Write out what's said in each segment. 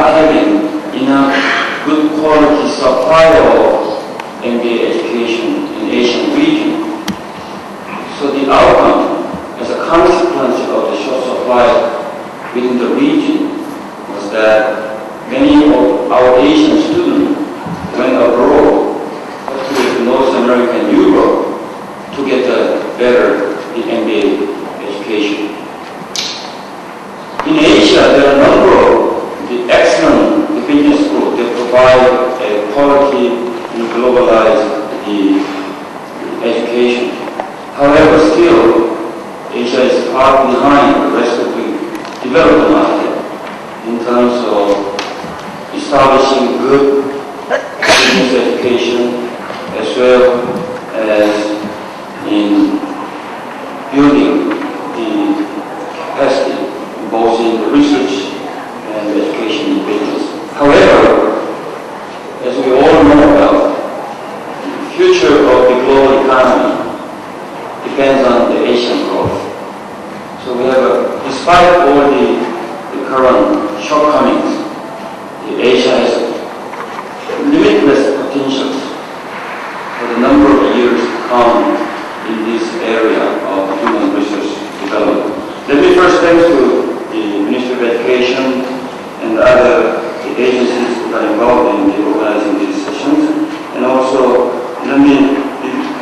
not having enough good quality supply of MBA education in Asian region. So the outcome, as a consequence of the short supply within the region, was that many of our Asian students went abroad, to North America and Europe, to get a better MBA education. In Asia, there are a number of the excellent business schools that provide a quality and globalized education. However, still, Asia is far behind the rest of the developed market in terms of establishing good business education as well as in building the capacity both in the research and education in business. However, as we all know about, the future of the global economy depends on the Asian growth. So we have, despite all the current shortcomings, Asia has limitless potentials for the number of years to come in this area of human resource development. Let me first thank to the Ministry of Education and other agencies that are involved in organizing these sessions. And also, let me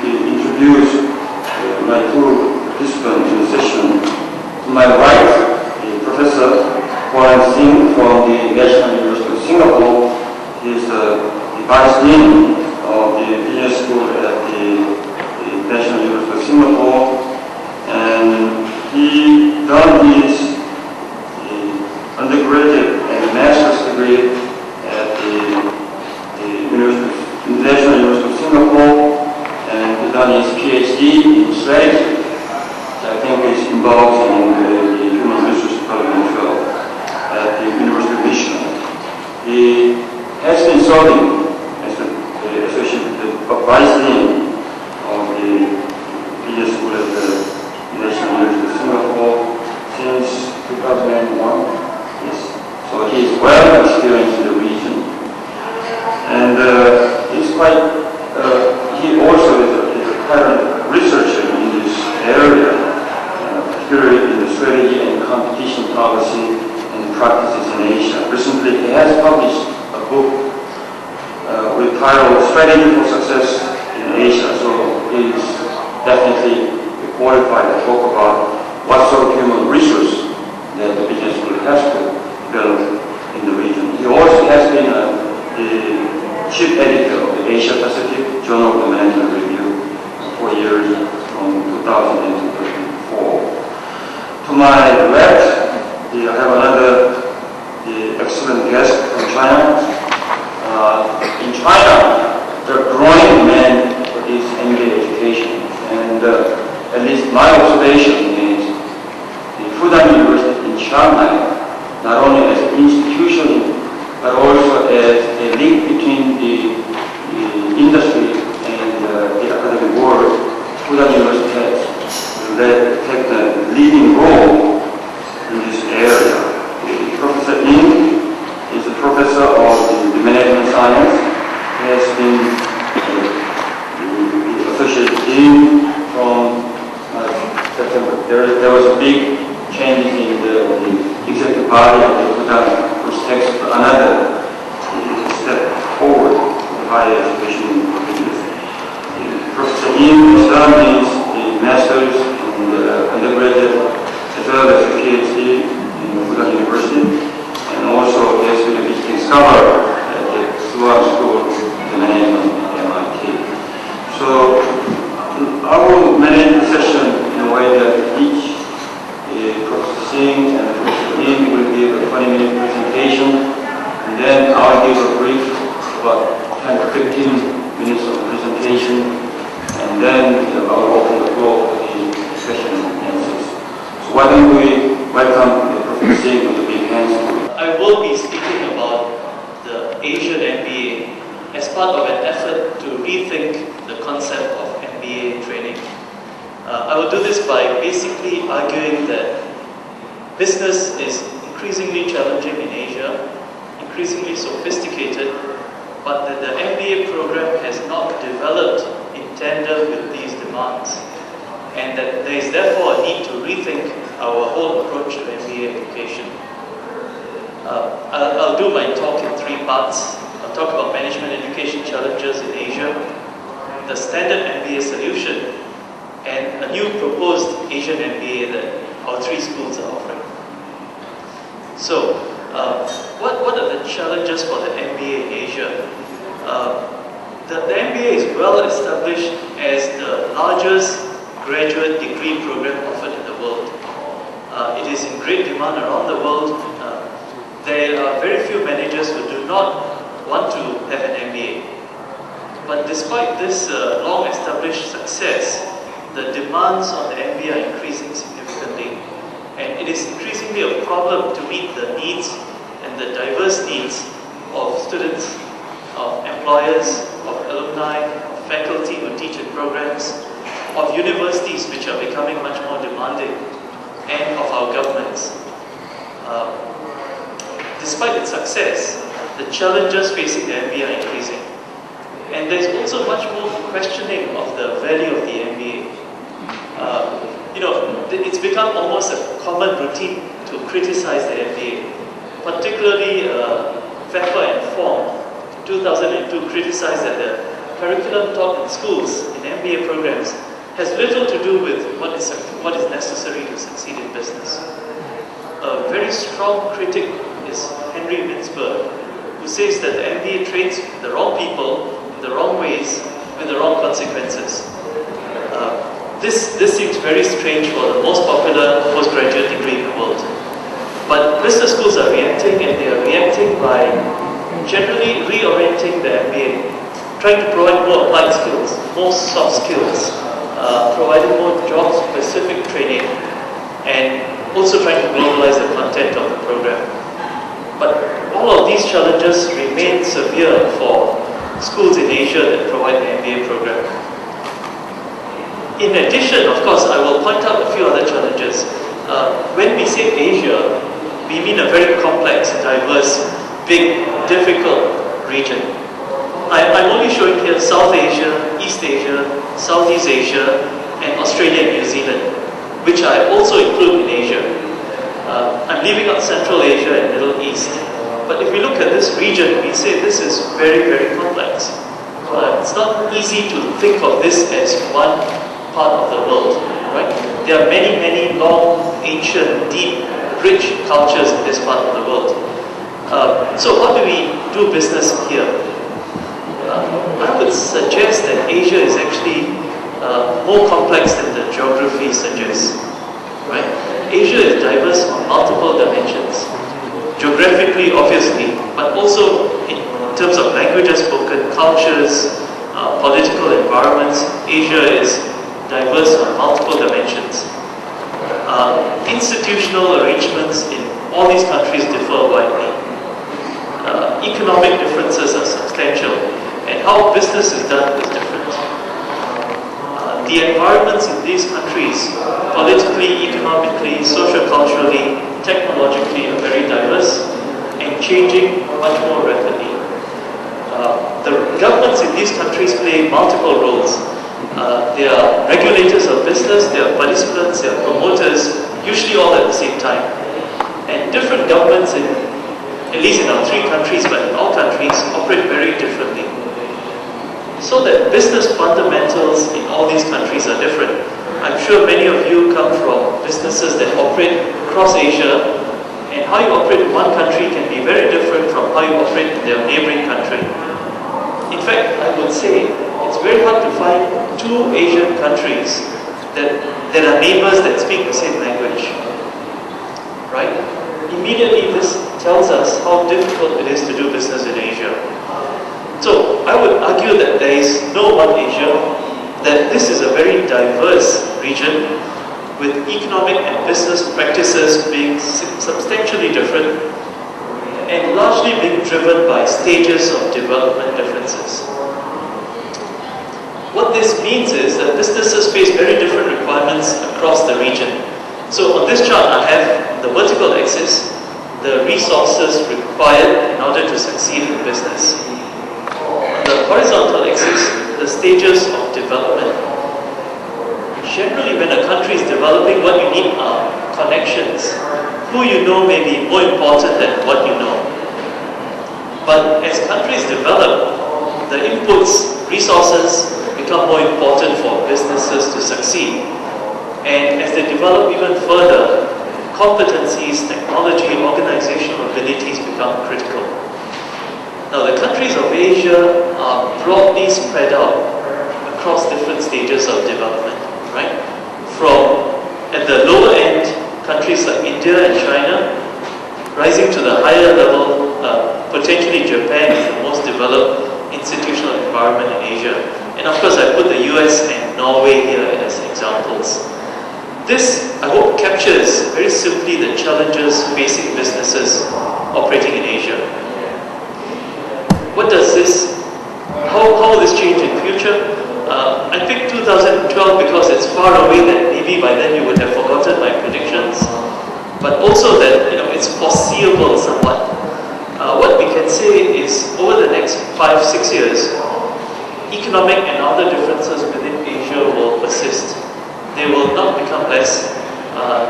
introduce my two participants in the session. To my right, Professor Singh from the National University of Singapore. He is the Vice Dean of the Business School at the National University of Singapore. And he done his undergraduate and master's degree at the National University of Singapore, and he done his PhD in strategy, which I think is involved in the human resource development field at the University of Michigan. He has been serving as the associate vice dean of the business school at the National University of Singapore since 2001. Yes. So he is well experienced in the region, and he's quite. He also is a current researcher in this area, particularly in the strategy and competition policy and practices in Asia. Recently, he has published a book with title "Strategy for Success in Asia." So he is definitely qualified to talk about what sort of human resource that the business school has to develop in the region. He also has been the chief editor of the Asia Pacific Journal of the Management Review for years from 2000 to 2004. To my left, I have another excellent guest from China. In China, there are growing demand for this MBA education, and at least my observation is the Fudan University in Shanghai, not only as an institution, but also as a link between the industry and the academic world. Fudan University has taken a leading role in this area. Professor Ying is a professor of the management science. He has been the associate dean from September. There was a big change in the executive body of the Fudan, which takes another step forward in higher education for business. Professor Ying has done his master's in the undergraduate as well as a PhD in Fudan University, and also he has been a visiting scholar at the Kulwant School of Management at MIT. So I will manage the session in a way that each Professor Singh and Professor Ying will give a 20-minute presentation, and then I'll give a brief, about 10 to 15 minutes of presentation, and then I'll open the floor for the discussion and answers. So why don't we welcome Professor Singh with a big hand. I will be speaking about the Asian MBA as part of an effort to rethink the concept of MBA training. I will do this by basically arguing that business is increasingly challenging in Asia, increasingly sophisticated, but that the MBA program has not developed in tandem with these demands, and that there is therefore a need to rethink our whole approach to MBA education. I'll do my talk in 3 parts. I'll talk about management education challenges in Asia, the standard MBA solution, and a new proposed Asian MBA that our 3 schools are offering. So, what are the challenges for the MBA in Asia? The MBA is well established as the largest graduate degree program offered in the world. It is in great demand around the world. There are very few managers who do not want to have an MBA. But despite this long-established success, the demands on the MBA are increasing significantly. And it is increasingly a problem to meet the needs and the diverse needs of students, of employers, of alumni, of faculty who teach in programs, of universities which are becoming much more demanding, and of our governments. Despite its success, the challenges facing the MBA are increasing. And there's also much more questioning of the value of the MBA. It's become almost a common routine to criticize the MBA. Particularly, FEFA and FORM, 2002, criticized that the curriculum taught in schools, in MBA programs, has little to do with what is necessary to succeed in business. A very strong critic is Henry Mintzberg, who says that the MBA trains the wrong people in the wrong ways with the wrong consequences. This seems very strange for the most popular postgraduate degree in the world. But business schools are reacting, and they are reacting by generally reorienting the MBA, trying to provide more applied skills, more soft skills, providing more job-specific training, and also trying to globalize the content of the program. But all of these challenges remain severe for schools in Asia that provide the MBA program. In addition, of course, I will point out a few other challenges. When we say Asia, we mean a very complex, diverse, big, difficult region. I'm only showing here South Asia, East Asia, Southeast Asia, and Australia and New Zealand, which I also include in Asia. I'm leaving out Central Asia and Middle East. But if we look at this region, we say this is very, very complex. It's not easy to think of this as one part of the world, right? There are many, many long, ancient, deep, rich cultures in this part of the world. So how do we do business here? I would suggest that Asia is actually more complex than the geography suggests, right? Asia is diverse on multiple dimensions. Geographically, obviously, but also in terms of languages spoken, cultures, political environments. Asia is diverse on multiple dimensions. Institutional arrangements in all these countries differ widely. Economic differences are substantial, and how business is done is different. The environments in these countries, politically, economically, socio-culturally, technologically, are very diverse and changing much more rapidly. The governments in these countries play multiple roles. They are regulators of business, they are participants, they are promoters, usually all at the same time. And different governments, at least in our 3 countries, but in all countries, operate very differently. So that business fundamentals in all these countries are different. I'm sure many of you come from businesses that operate across Asia, and how you operate in one country can be very different from how you operate in their neighboring country. In fact, I would say it's very hard to find 2 Asian countries that are neighbors that speak the same language, right? Immediately this tells us how difficult it is to do business in Asia. So I would argue that there is no one Asia, that this is a very diverse region with economic and business practices being substantially different and largely being driven by stages of development differences. What this means is that businesses face very different requirements across the region. So on this chart I have on the vertical axis the resources required in order to succeed in business. On the horizontal axis, the stages of development. Generally, when a country is developing, what you need are connections. Who you know may be more important than what you know. But as countries develop, the inputs, resources become more important for businesses to succeed. And as they develop even further, competencies, technology, organizational abilities become critical. Now, the countries of Asia are broadly spread out across different stages of development, right? From at the lower end, countries like India and China, rising to the higher level, potentially Japan is the most developed institutional environment in Asia. And of course, I put the US and Norway here as examples. This, I hope, captures very simply the challenges facing businesses operating in Asia. What does this, how will this change in future? I picked 2012 because it's far away that maybe by then you would have forgotten my predictions, but also that it's foreseeable somewhat. What we can say is over the next 5-6 years, economic and other differences within Asia will persist. They will not become less.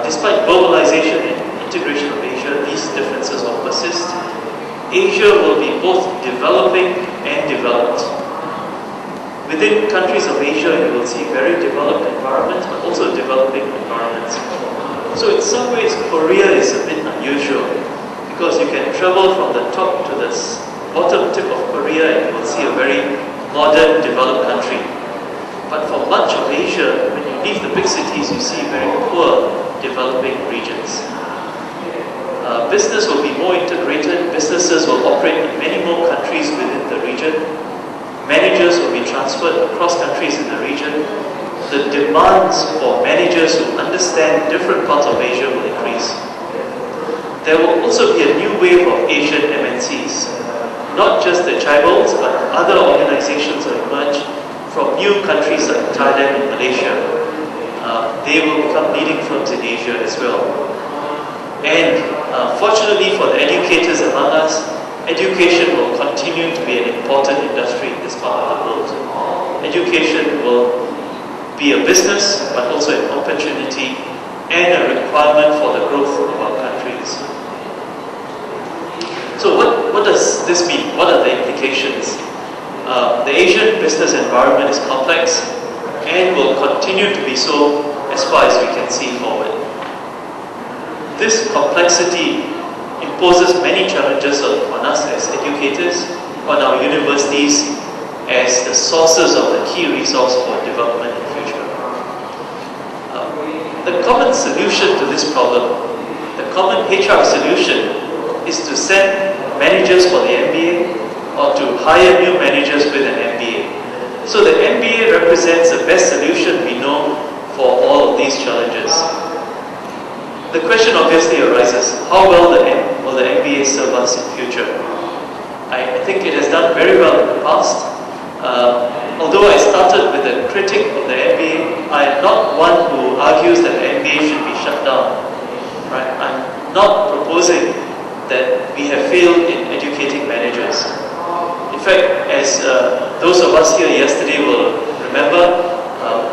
Despite globalization and integration of Asia, these differences will persist. Asia will be both developing and developed. Within countries of Asia, you will see very developed environments, but also developing environments. So in some ways, Korea is a bit unusual, because you can travel from the top to the bottom tip of Korea and you will see a very modern, developed country. But for much of Asia, when you leave the big cities, you see very poor developing regions. Business will be more integrated. Businesses will operate in many more countries within the region. Managers will be transferred across countries in the region. The demands for managers who understand different parts of Asia will increase. There will also be a new wave of Asian MNCs. Not just the tribals, but other organizations will emerge from new countries like Thailand and Malaysia. They will become leading firms in Asia as well. And fortunately for the educators among us, education will continue to be an important industry in this part of the world. Education will be a business, but also an opportunity and a requirement for the growth of our countries. So what does this mean? What are the implications? The Asian business environment is complex and will continue to be so as far as we can see forward. This complexity imposes many challenges on us as educators, on our universities as the sources of the key resource for development in the future. The common solution to this problem, the common HR solution, is to send managers for the MBA or to hire new managers with an MBA. So the MBA represents the best solution we know for all of these challenges. The question obviously arises, how well will the MBA serve us in future? I think it has done very well in the past. Although I started with a critic of the MBA, I am not one who argues that the MBA should be shut down. Right? I'm not proposing that we have failed in educating managers. In fact, as those of us here yesterday will remember,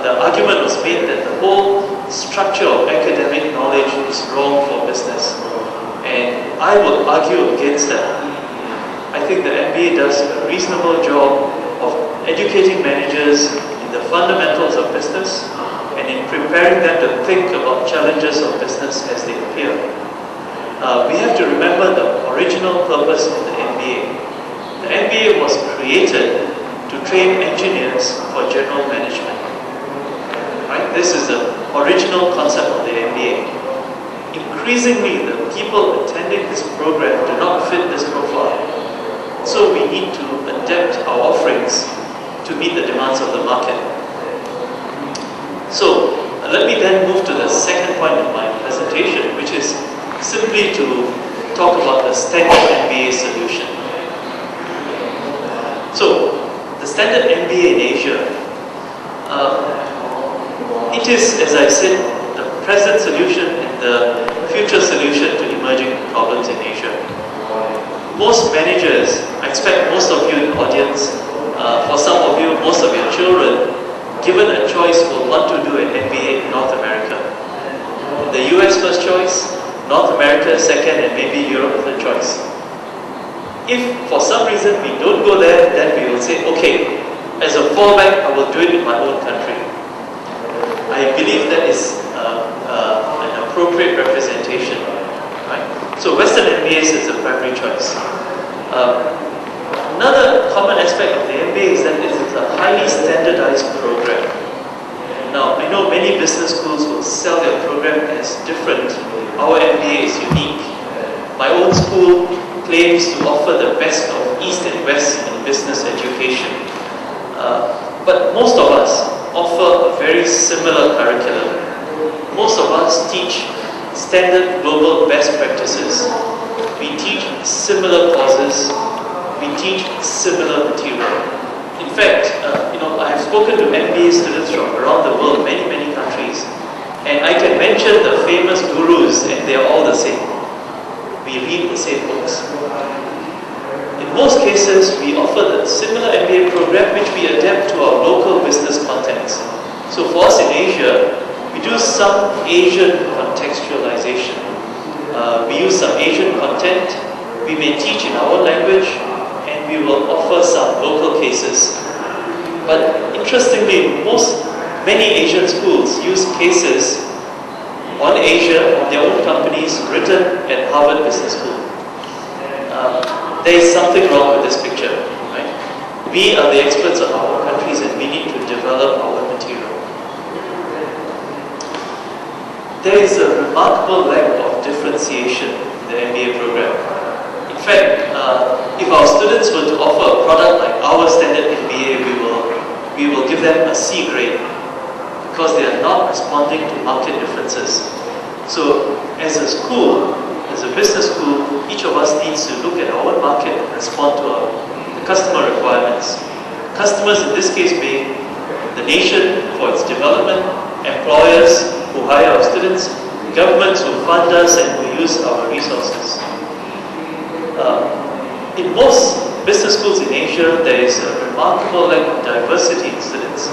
the argument was made that the whole structure of academic knowledge is wrong for business. And I would argue against that. I think the MBA does a reasonable job of educating managers in the fundamentals of business and in preparing them to think about challenges of business as they appear. We have to remember the original purpose of the MBA. The MBA was created to train engineers for general management. Right? This is the original concept of the MBA. Increasingly, the people attending this program do not fit this profile. So we need to adapt our offerings to meet the demands of the market. So let me then move to the second point of my presentation, which is simply to talk about the standard MBA solution. So the standard MBA in Asia, it is, as I said, the present solution and the future solution to emerging problems in Asia. most managers, I expect most of you in the audience, for some of you, most of your children, given a choice, will want to do an MBA in North America. The US first choice, North America second, and maybe Europe third choice. If for some reason we don't go there, then we will say, okay, as a fallback, I will do it in my own country. I believe that is an appropriate representation. Right? So Western MBAs is the primary choice. Another common aspect of the MBA is that it is a highly standardized program. Now, I know many business schools will sell their program as different. Our MBA is unique. My own school claims to offer the best of East and West in business education. But most of us offer a very similar curriculum. Most of us teach standard global best practices. We teach similar courses. We teach similar material. In fact, I have spoken to MBA students from around the world, many, many countries, and I can mention the famous gurus, and they are all the same. We read the same books. In most cases, we offer the similar MBA program which we adapt to our local business context. So for us in Asia, we do some Asian contextualization. We use some Asian content. We may teach in our language, and we will offer some local cases. But interestingly, many Asian schools use cases on Asia, on their own companies, written at Harvard Business School. There is something wrong with this picture, right? We are the experts of our countries, and we need to develop our material. There is a remarkable lack of differentiation in the MBA program. In fact, if our students were to offer a product like our standard MBA, we will give them a C grade because they are not responding to market differences. So, as a school, as a business school, each of us needs to look at our market and respond to the customer requirements. Customers in this case being the nation for its development, employers who hire our students, governments who fund us and who use our resources. In most business schools in Asia, there is a remarkable lack of diversity in students.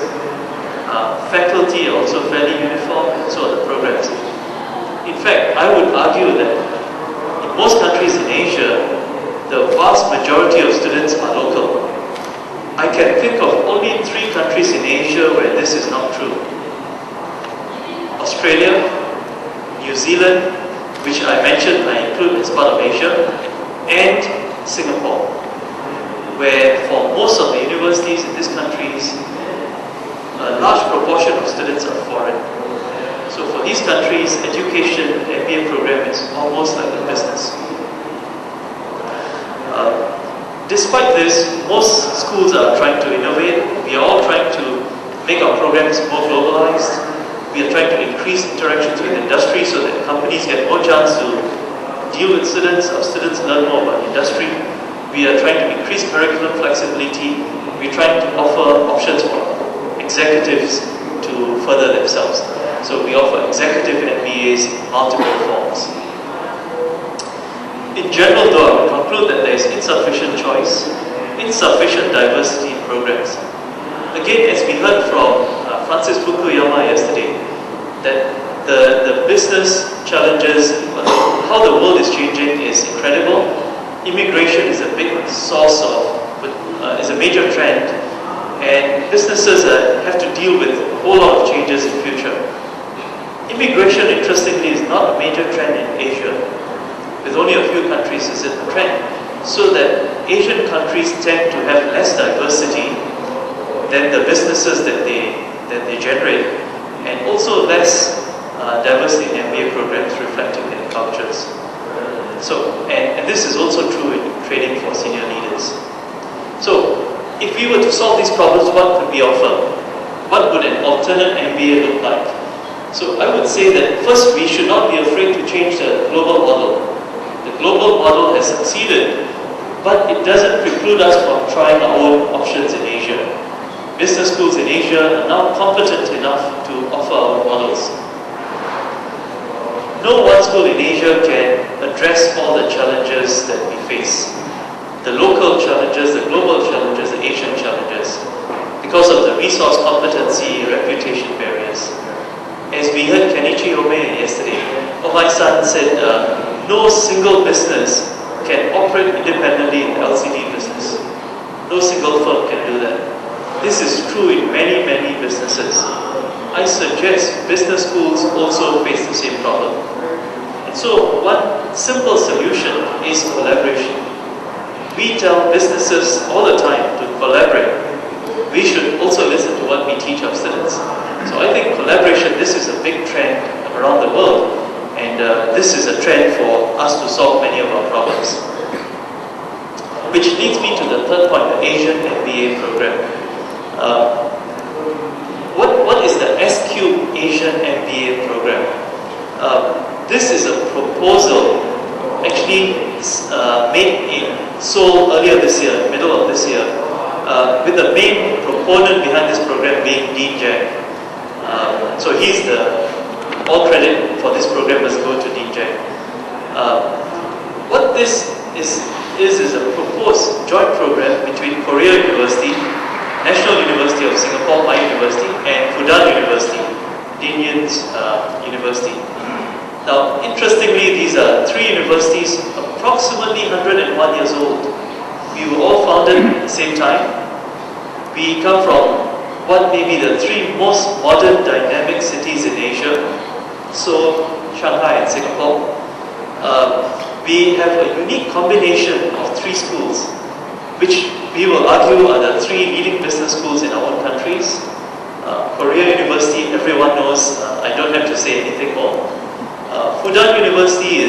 Faculty are also fairly uniform, and so are the programs. In fact, I would argue that in most countries in Asia, the vast majority of students are local. I can think of only 3 countries in Asia where this is not true. Australia, New Zealand, which I mentioned I include as part of Asia, and Singapore, where for most of the universities in these countries, a large proportion of students are foreign. So for these countries, education, the MBA program is almost like a business. Despite this, most schools are trying to innovate. We are all trying to make our programs more globalized. We are trying to increase interactions with industry so that companies get more chance to deal with students, our students learn more about industry. We are trying to increase curriculum flexibility. We're trying to offer options for executives to further themselves. So we offer executive MBAs in multiple forms. In general though, I would conclude that there is insufficient choice, insufficient diversity in programs. Again, as we heard from Francis Fukuyama yesterday, that the business challenges, how the world is changing is incredible. Immigration is a big source of, is a major trend, and businesses have to deal with a whole lot of changes in future. Immigration, interestingly, is not a major trend in Asia. With only a few countries is it a trend. So that Asian countries tend to have less diversity than the businesses that they generate, and also less diversity in MBA programs reflecting their cultures. So, and this is also true in training for senior leaders. So, if we were to solve these problems, what could we offer? What would an alternate MBA look like? So I would say that first we should not be afraid to change the global model. The global model has succeeded, but it doesn't preclude us from trying our own options in Asia. Business schools in Asia are now competent enough to offer our models. No one school in Asia can address all the challenges that we face. son said, no single business can operate independently in the LCD business. No single firm can do that. This is true in many, many businesses. I suggest business schools also face the same problem. And so one simple solution is collaboration. We tell businesses all the time to collaborate. We should also listen to what we teach our students. So I think collaboration, this is a big trend around the world, and this is a trend for us to solve many of our problems. Which leads me to the third point, the Asian MBA program. What is the SQ Asian MBA program? This is a proposal actually made in Seoul earlier this year, middle of this year, with the main proponent behind this program being Dean Jang. So he's all credit for this program must go to Dean Jang. What this is a proposed joint program between Korea University, National University of Singapore, my university, and Fudan University, Dean Yin's university. Now, interestingly, these are three universities approximately 101 years old. We were all founded at the same time. We come from what may be the three most modern, dynamic cities in Asia, Seoul, Shanghai, and Singapore. We have a unique combination of three schools, which we will argue are the three leading business schools in our own countries. Korea University, everyone knows, I don't have to say anything more. Fudan University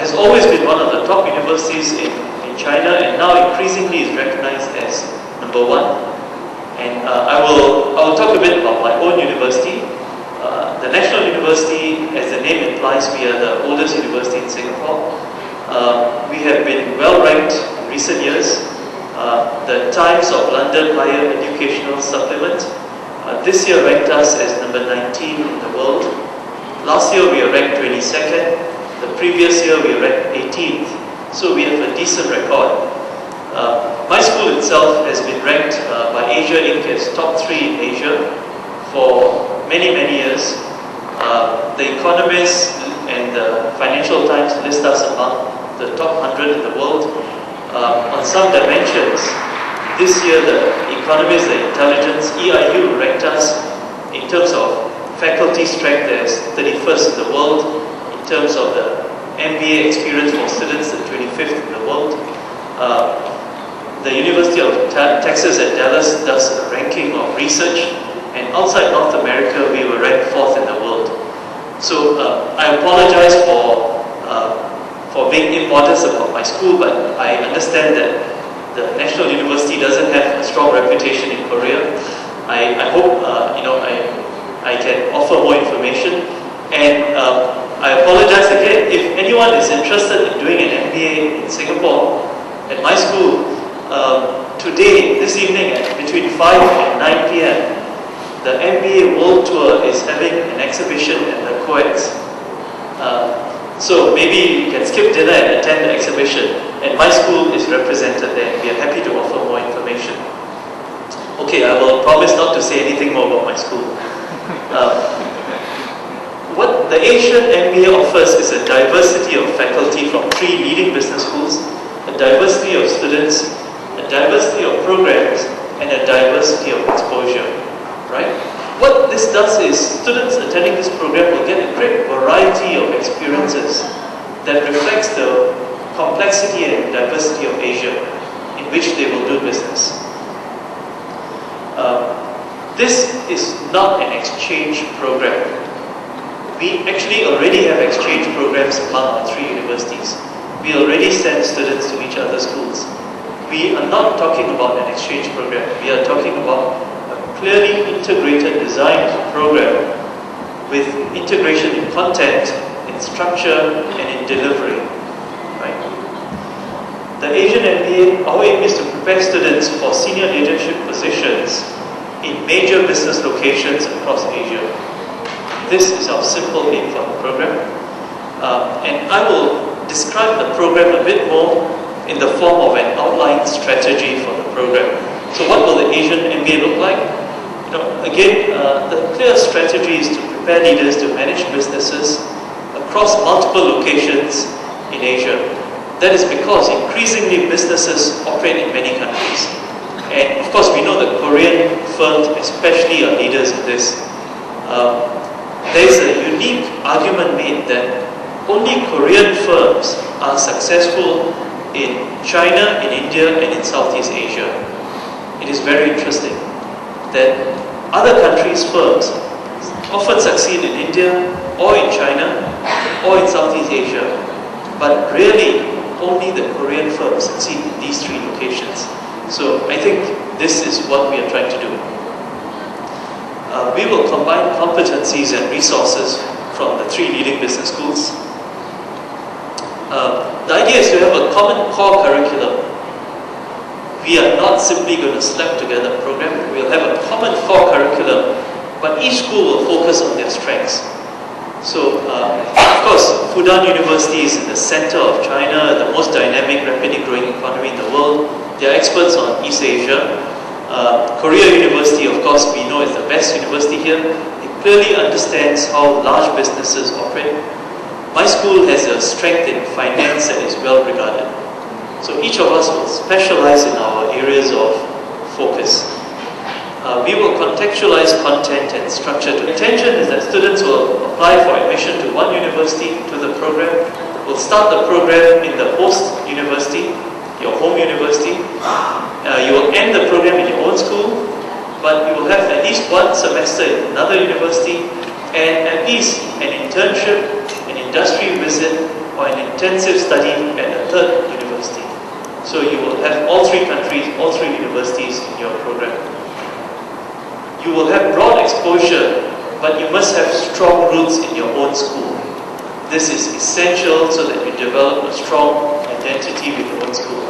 has always been one of the top universities in China, and now increasingly is recognized as number one. And I will talk a bit about my own university. The National University, as the name implies, we are the oldest university in Singapore. We have been well ranked in recent years. The Times of London Higher Educational Supplement this year ranked us as number 19 in the world. Last year we were ranked 22nd. The previous year we were ranked 18th. So we have a decent record. My school itself has been ranked by Asia Inc. as top 3 in Asia for many, many years. The Economist and the Financial Times list us among the top 100 in the world. On some dimensions, this year the Economist, the Intelligence, EIU ranked us in terms of faculty strength as 31st in the world, in terms of the MBA experience for students, the 25th in the world. The University of Texas at Dallas does a ranking of research, and outside North America, we were ranked 4th in the world. So I apologize for being immodest about my school, but I understand that the National University doesn't have a strong reputation in Korea. I hope I can offer more information, and I apologize again if anyone is interested in doing an MBA in Singapore at my school. Today, this evening, at between 5 and 9 p.m., the MBA World Tour is having an exhibition at the Coeds. So maybe you can skip dinner and attend the exhibition. And my school is represented there. We are happy to offer more information. Okay, I will promise not to say anything more about my school. What the Asian MBA offers is a diversity of faculty from 3 leading business schools, a diversity of students, a diversity of programs, and a diversity of exposure, right? What this does is students attending this program will get a great variety of experiences that reflects the complexity and diversity of Asia in which they will do business. This is not an exchange program. We actually already have exchange programs among our 3 universities. We already send students to each other's schools. We are not talking about an exchange program. We are talking about a clearly integrated design program with integration in content, in structure, and in delivery. Right? The Asian MBA, our aim is to prepare students for senior leadership positions in major business locations across Asia. This is our simple aim for the program. And I will describe the program a bit more in the form of an outline strategy for the program. So what will the Asian MBA look like? Again, the clear strategy is to prepare leaders to manage businesses across multiple locations in Asia. That is because increasingly businesses operate in many countries. And of course we know that Korean firms especially are leaders in this. There is a unique argument made that only Korean firms are successful in China, in India and in Southeast Asia. It is very interesting that other countries' firms often succeed in India or in China or in Southeast Asia, but really only the Korean firms succeed in these three locations. So I think this is what we are trying to do. We will combine competencies and resources from the three leading business schools. The idea is to have a common core curriculum. We are not simply going to slap together a program. We'll have a common core curriculum, but each school will focus on their strengths. So, of course, Fudan University is in the center of China, the most dynamic, rapidly growing economy in the world. They are experts on East Asia. Korea University, of course, we know is the best university here. It clearly understands how large businesses operate. My school has a strength in finance that is well regarded. So each of us will specialize in our areas of focus. We will contextualize content and structure. The intention is that students will apply for admission to one university, to the program. We'll start the program in the host university, your home university. You will end the program in your own school, but you will have at least one semester in another university and at least an internship, an industry visit, or an intensive study at a third university. So you will have all three countries, all three universities in your program. You will have broad exposure, but you must have strong roots in your own school. This is essential so that you develop a strong identity with your own school.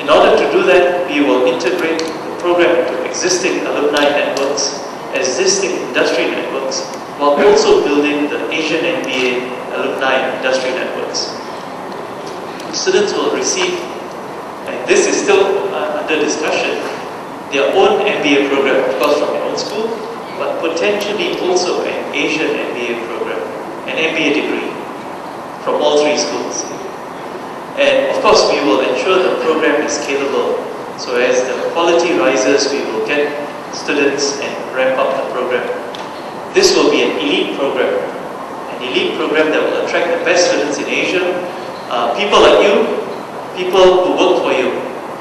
In order to do that, we will integrate the program into existing alumni networks, existing industry networks, while also building the Asian MBA alumni and industry networks. Students will receive, and this is still under discussion, their own MBA program, of course from their own school, but potentially also an Asian MBA program, an MBA degree from all three schools. And of course we will ensure the program is scalable, so as the quality rises we will get students and ramp up the program. This will be an elite program that will attract the best students in Asia, people like you, people who work for you.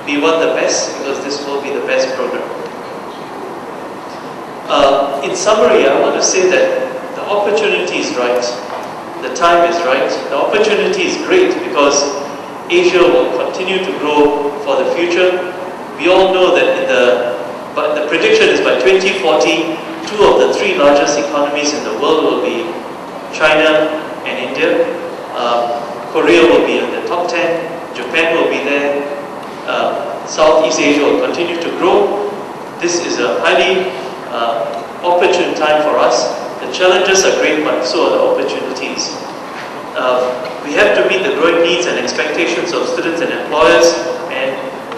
We want the best because this will be the best program. In summary, I want to say that the opportunity is right, the time is right, the opportunity is great because Asia will continue to grow for the future. We all know that but the prediction is by 2040, two of the three largest economies in the world will be China and India. Korea will be in the top 10, Japan will be there, Southeast Asia will continue to grow. This is a highly opportune time for us. The challenges are great, but so are the opportunities. We have to meet the growing needs and expectations of students and employers, and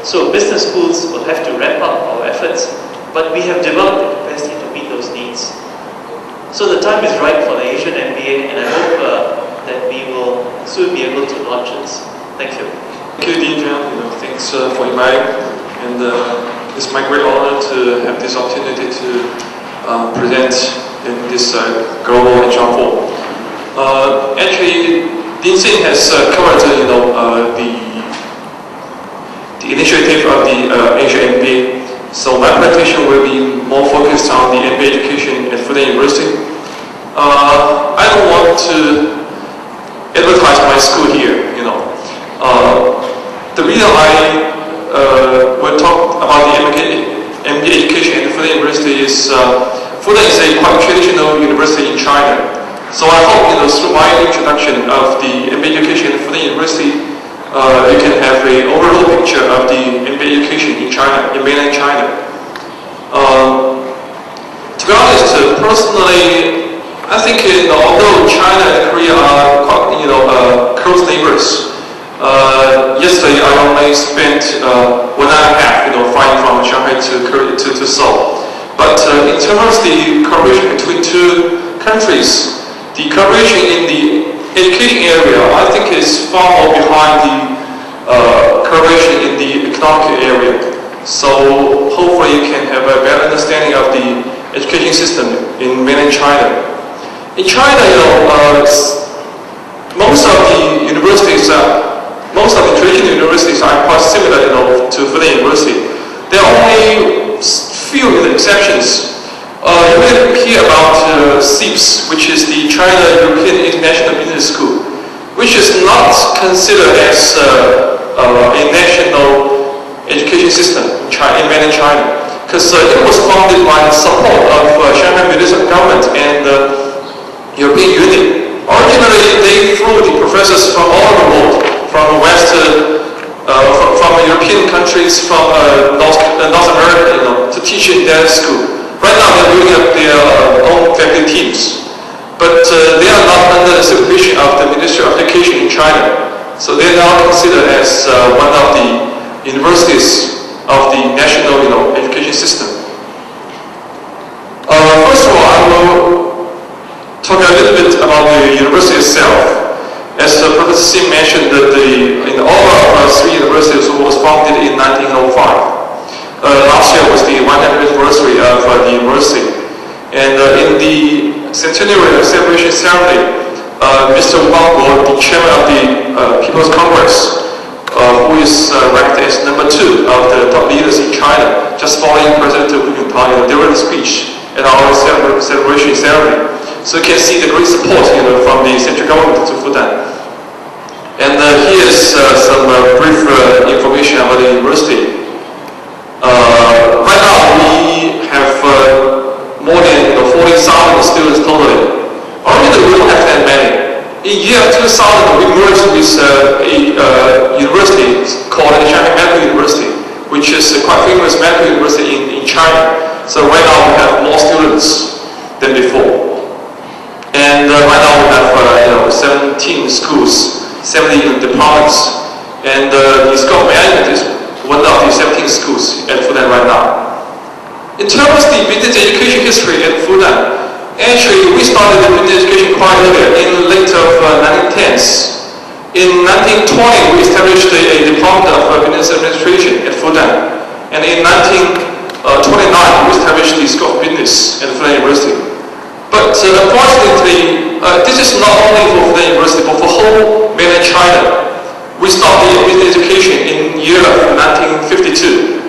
so business schools will have to ramp up our efforts, but we have developed the capacity to meet those needs. So the time is right for the Asian MBA, and I hope that we will soon be able to launch this. Thank you. Thank you, Dean Jang. Thanks for inviting, and it's my great honor to have this opportunity to present in this global HR forum. Actually, Dean Singh has covered, the initiative of the Asian MBA. So my presentation will be more focused on the MBA education at Fudan University. I don't want to advertise my school here. The reason I will talk about the MBA education at Fudan University is Fudan is a quite traditional university in China. So I hope, through my introduction of the MBA education at Fudan University, you can have an overall picture of the MBA education in China, in mainland China. To be honest, personally, I think although China and Korea are quite, close neighbors, yesterday I only spent 1.5 hours flying from Shanghai to Seoul. But in terms of the cooperation between two countries, the cooperation in the area, I think is far more behind the correlation in the economic area. So hopefully you can have a better understanding of the education system in mainland China. In China, most of the universities, most of the traditional universities are quite similar, to Fudan University. There are only few exceptions. You may hear about CEIBS, which is the China European International Business School, which is not considered as a national education system in mainland China, because it was founded by the support of Shanghai municipal government and the European Union. Originally, they flew the professors from all over the world, from West, from European countries, from North America, to teach in that school. Right now, they're building up their own faculty teams, but they are not under the supervision of the Ministry of Education in China. So they are now considered as one of the universities of the national, education system. First of all, I will talk a little bit about the university itself. As Professor Singh mentioned, that in all of three universities was founded in 1905. Last year was the 100th anniversary of the university. And in the centenary celebration ceremony, Mr. Wang Guo, the chairman of the People's Congress, who is ranked as number 2 of the top leaders in China, just following President Hu Jintao during the speech at our celebration ceremony. So you can see the great support, from the central government to Fudan. And here's some brief information about the university. Right now we have more than 40,000 students totally. Originally we don't have that many. In year 2000 we merged with a university called the Shanghai Medical University, which is a quite famous medical university in China. So right now we have more students than before. And right now we have 17 schools, 70 departments, and the School of Management is one of the 17 schools at Fudan right now. In terms of the business education history at Fudan, actually we started the business education quite earlier, in late of 1910s. In 1920 we established a department of business administration at Fudan, and in 1929 we established the School of Business at Fudan University. But unfortunately, this is not only for Fudan University, but for whole mainland China. We started business education in year of 1952.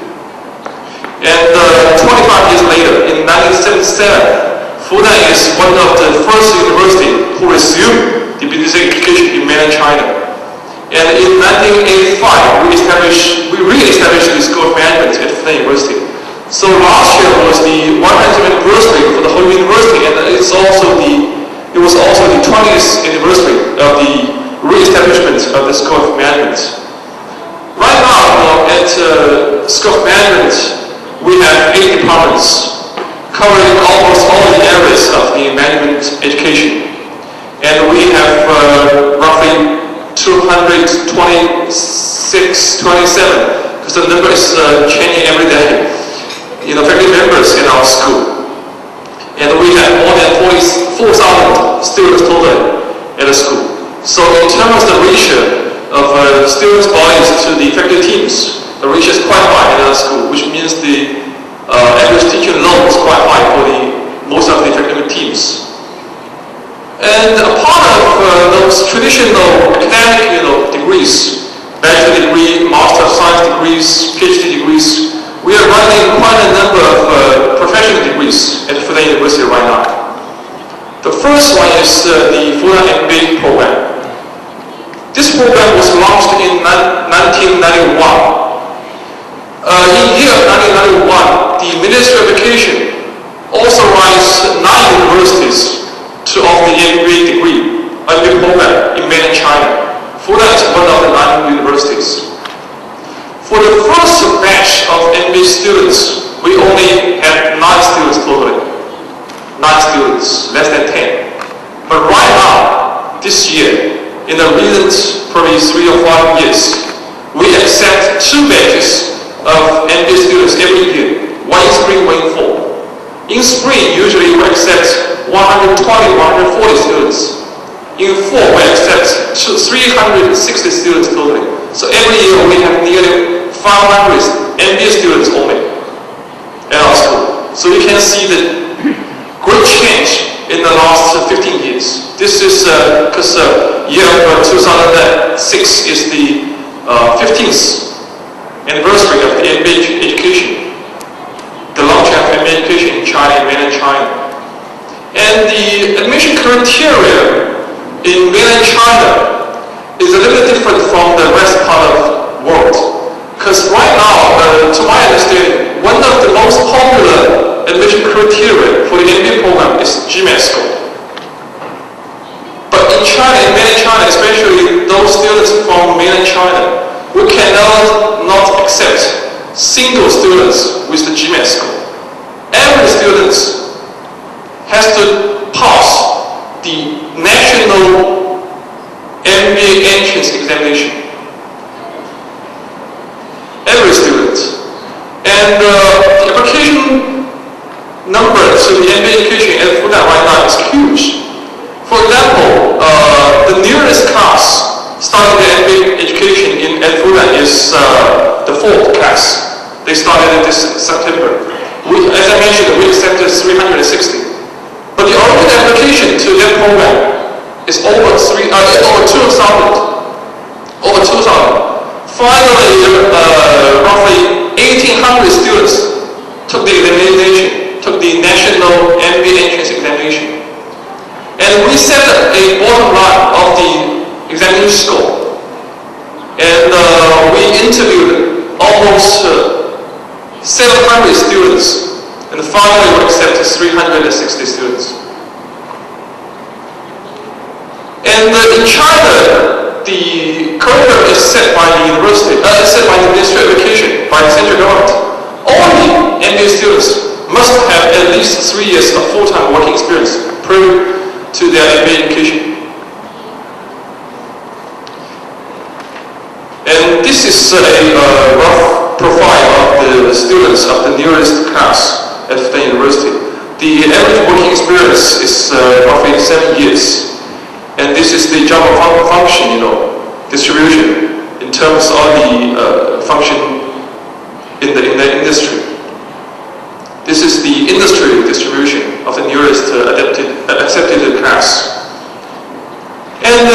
And 25 years later, in 1977, Fudan is one of the first universities who resumed the business education in mainland China. And in 1985, we re-established the School of Management at Fudan University. So last year was the 100th anniversary for the whole university, and it was also the 20th anniversary of the re-establishment of the School of Management. Right now, at School of Management, we have 8 departments covering almost all the areas of the management education, and we have roughly 227, because the number is changing every day. Faculty members in our school, and we have more than 4,000 students total at the school. So in terms of the ratio of students' bodies to the faculty teams, the ratio is quite high in our school, which means the average teaching load is quite high for most of the faculty teams. And a part of those traditional academic degrees, bachelor degree, master of science degrees, PhD degrees, we are running quite a number of professional degrees at Fudan University right now. The first one is the Fudan MBA program. This program was launched in 1991. In year 1991, the Ministry of Education authorized 9 universities to offer the MBA degree, MBA program in mainland China. Fudan is one of the 9 universities. For the first batch of MBA students, we only had 9 students totally. 9 students, less than 10. But right now, this year, in the recent probably 3 or 5 years, we accept 2 batches of MBA students every year. One in spring, one in fall. In spring, usually we accept 120, 140 students. In fall, we accept 360 students totally. So every year we have nearly 500 MBA students only at our school. So you can see the great change in the last 15 years. This is because year of 2006 is the 15th anniversary of the MBA education, the launch of MBA education in China, in mainland China. And the admission criteria in mainland China is a little different from the rest part of the world. Because right now, to my understanding, one of the most popular admission criteria for the MBA program is GMAT score. But in China, in mainland China, especially those students from mainland China, we cannot not accept single students with the GMAT score. Every student has to pass the national MBA entrance examination. Every student. And the application number to the MBA education at Fudan right now is huge. For example, the nearest class starting the MBA education at Fudan is the 4th class. They started this September. As I mentioned, we accepted 360. But the original application to that program is over 2,000. Finally, roughly 1,800 students took the examination, took the national MBA entrance examination. And we set up a bottom line of the examination score. And we interviewed almost 700 students. And finally we accepted 360 students. And in China, the curriculum is set by the university, set by the Ministry of Education, by the central government. All the MBA students must have at least 3 years of full-time working experience prior to their MBA education. And this is a rough profile of the students of the nearest class at Fudan University. The average working experience is roughly 7 years. And this is the job function, distribution in terms of the function in the industry. This is the industry distribution of the nearest accepted class. And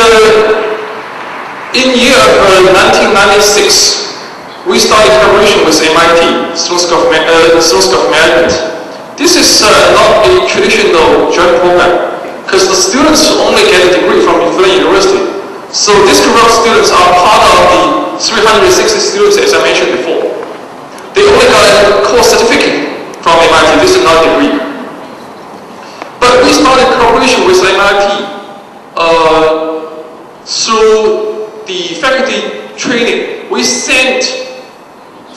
in year of 1996, we started collaboration with MIT, School of Management. This is not a traditional joint program, because the students only get a degree from Fudan University. So this group of students are part of the 360 students, as I mentioned before. They only got a course certificate from MIT. This is not a degree. But we started collaboration with MIT through the faculty training. We sent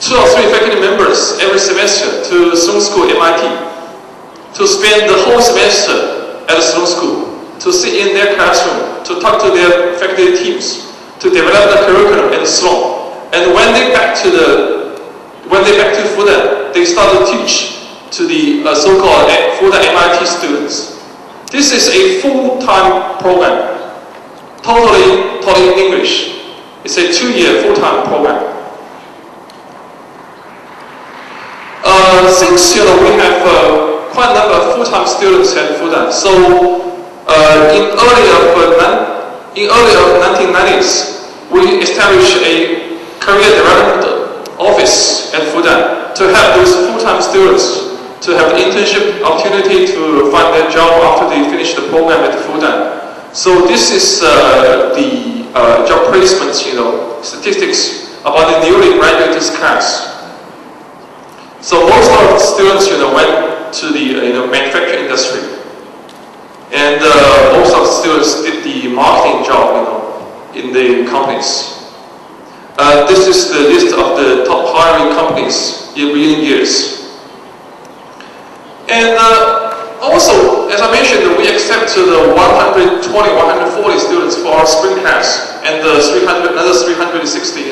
2 or 3 faculty members every semester to Singh School, MIT, to spend the whole semester at the Singh School, to sit in their classroom, to talk to their faculty teams, to develop the curriculum and so on. And when they back to Fudan, they start to teach to the so-called Fudan MIT students. This is a full-time program, totally taught in English. It's a 2-year full-time program. Since we have quite a number of full-time students at Fudan, so in early of 1990s, we established a career development office at Fudan to help those full-time students to have internship opportunity to find their job after they finish the program at Fudan. So this is the job placement, statistics about the newly graduated class. So most of the students, went to the manufacturing industry, and most of the students did the marketing job, in the companies. This is the list of the top hiring companies in recent years. And also, as I mentioned, we accept the 120, 140 students for our spring class, and another 360,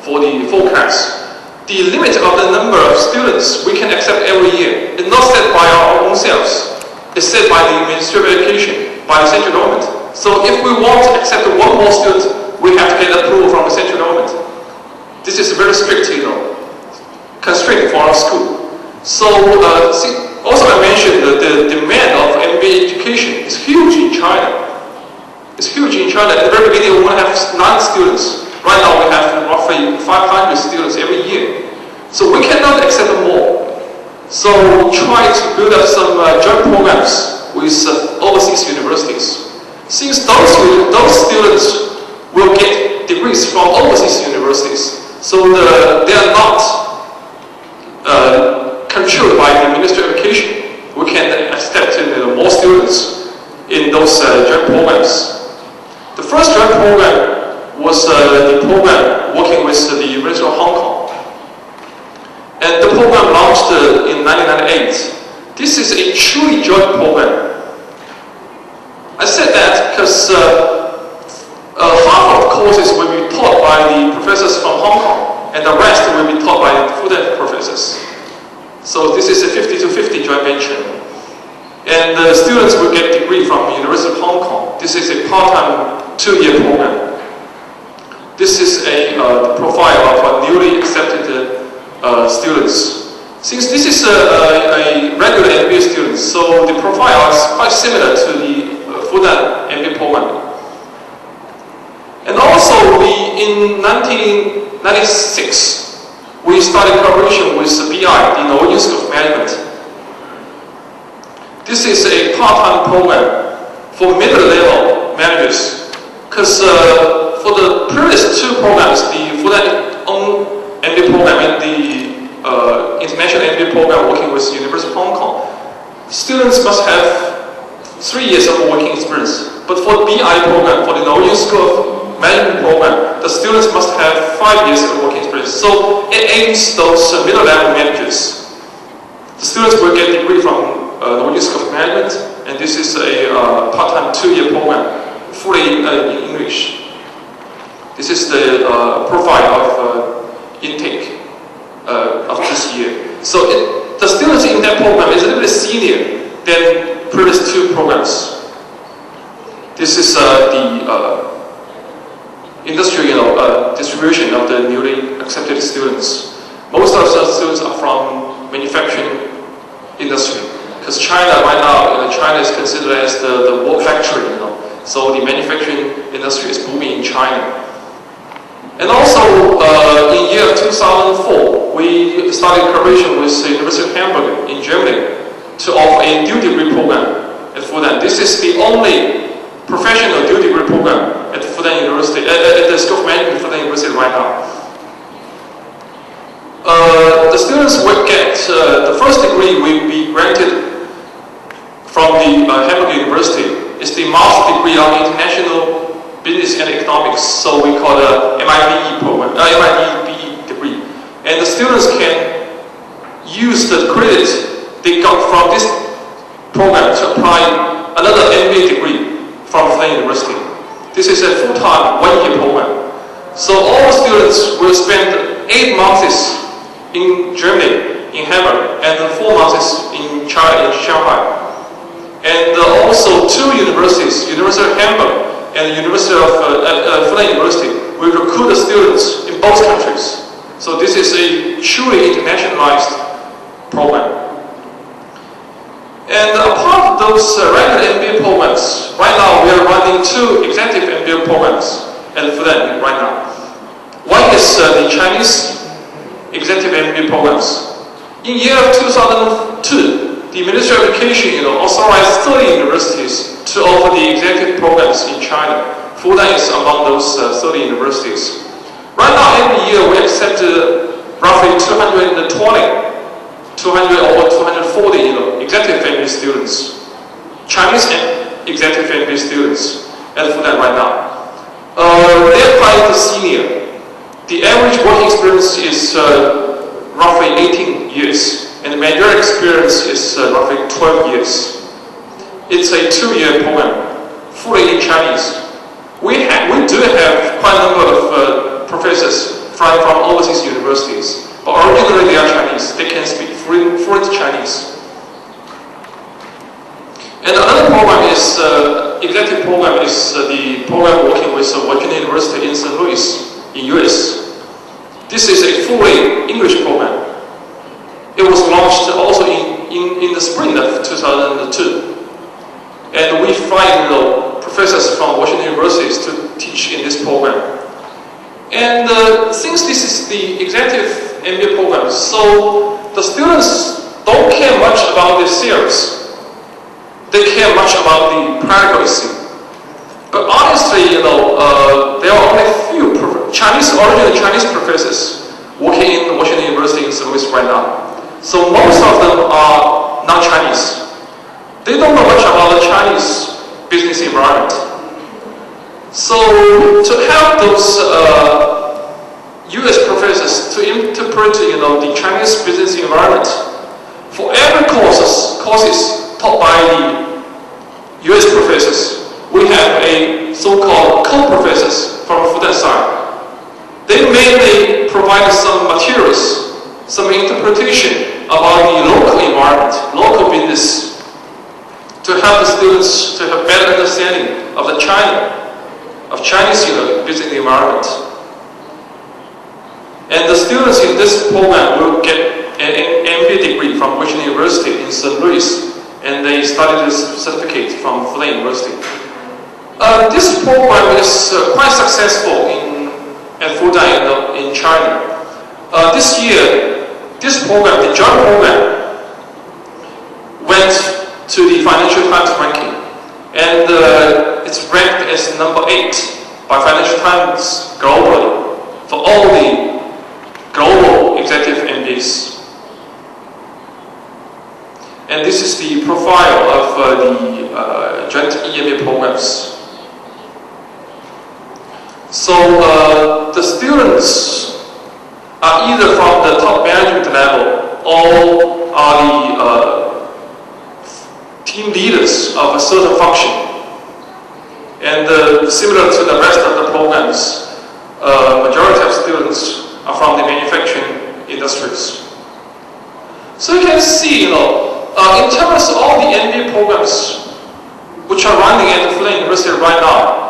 for the fall class. The limit of the number of students we can accept every year is not set by our own selves. It's set by the Ministry of Education, by the central government. So if we want to accept one more student, we have to get approval from the central government. This is very strict, constraint for our school. So also I mentioned that the demand of MBA education is huge in China. It's huge in China. At the very beginning, we want to have 9 students. Right now, we have roughly 500 students every year. So we cannot accept more. So we try to build up some joint programs with overseas universities. Since those students will get degrees from overseas universities, so they are not controlled by the Ministry of Education, we can accept more students in those joint programs. The first joint program was the program working with the University of Hong Kong. And the program launched in 1998. This is a truly joint program. I said that because half of the courses will be taught by the professors from Hong Kong, and the rest will be taught by the Fudan professors. So this is a 50-50 joint venture. And the students will get a degree from the University of Hong Kong. This is a part-time 2-year program. This is a profile of newly accepted students. Since this is a regular MBA student, so the profile is quite similar to the Fudan MBA program. And also, in 1996, we started collaboration with the BI, the Norwegian School of Management. This is a part-time program for middle-level managers. Because for the previous 2 programs, the Fudan own MBA program and the international MBA program working with the University of Hong Kong, students must have 3 years of working experience. But for the BI program, for the Norwegian School of Management program, the students must have 5 years of working experience. So it aims those middle-level managers. The students will get a degree from Norwegian School of Management, and this is a part-time 2-year program, fully in English. This is the profile of intake of this year. So the students in that program is a little bit senior than previous 2 programs. This is the industry, distribution of the newly accepted students. Most of the students are from manufacturing industry, because China right now, China is considered as the world factory, So the manufacturing industry is booming in China. And also, in year 2004, we started collaboration with the University of Hamburg in Germany to offer a dual degree program at Fudan. This is the only professional dual degree program at Fudan University, at the School of Management at Fudan University right now. The students will get, the first degree will be granted from the Hamburg University. It's the master's degree on international business and economics, so we call the MIBE program, MIBE degree. And the students can use the credit they got from this program to apply another MBA degree from Fudan University. This is a full-time 1-year program. So all students will spend 8 months in Germany, in Hamburg, and 4 months in China, in Shanghai. And also 2 universities, University of Hamburg and the University of Fudan University, will recruit the students in both countries. So this is a truly internationalized program. And apart from those regular MBA programs, right now we are running 2 executive MBA programs at Fudan right now. One is the Chinese executive MBA programs. In year 2002, the Ministry of Education authorized 30 universities to offer the executive programs in China. Fudan is among those 30 universities. Right now, every year we accept roughly 220, 200 or 240 executive MBA students, Chinese executive MBA students at Fudan right now. They are quite senior. The average working experience is roughly 18 years. And the managerial experience is roughly 12 years. It's a 2-year program, fully in Chinese. We do have quite a number of professors from overseas universities, but originally they are Chinese. They can speak fluent Chinese. And another program is, executive program is with Virginia University in St. Louis, in US. This is a fully English program. It was launched also in the spring of 2002. And we find professors from Washington universities to teach in this program. And since this is the executive MBA program, so the students don't care much about the theories. They care much about the practical issue. But honestly, there are only few original Chinese professors working in Washington University in St. Louis right now. So most of them are non-Chinese. They don't know much about the Chinese business environment. So to help those US professors to interpret, the Chinese business environment, for every courses taught by the US professors, we have a so-called co-professors from Fudan side. They mainly provide some materials, some interpretation about the local environment, local business, to help the students to have better understanding of the Chinese business environment. And the students in this program will get an MBA degree from Washington University in St. Louis, and they study this certificate from Fudan University. This program is quite successful at Fudan in China. This year, this program, the joint program, went to the Financial Times ranking, and it's ranked as number 8 by Financial Times globally for all the global executive MBAs. And this is the profile of the joint EMBA programs. So the students are either from the top management level or are the team leaders of a certain function. And similar to the rest of the programs, majority of students are from the manufacturing industries. So you can see, in terms of all the MBA programs which are running at the Fudan University right now,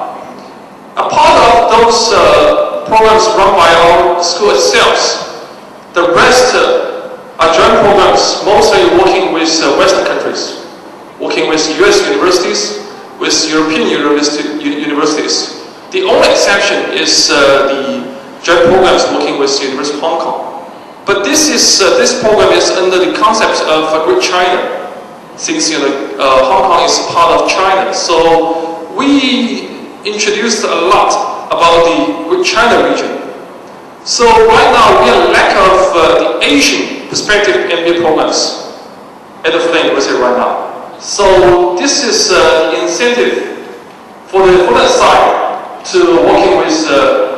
a part of those programs run by our school itself. The rest are joint programs, mostly working with Western countries, working with US universities, with European universities. The only exception is the joint programs working with the University of Hong Kong. But this program is under the concept of Great China, since Hong Kong is part of China. So we introduced a lot about the Great China region. So right now we are lack of the Asian perspective MBA programs at the Fudan University right now. So this is the incentive for the Fudan side to working with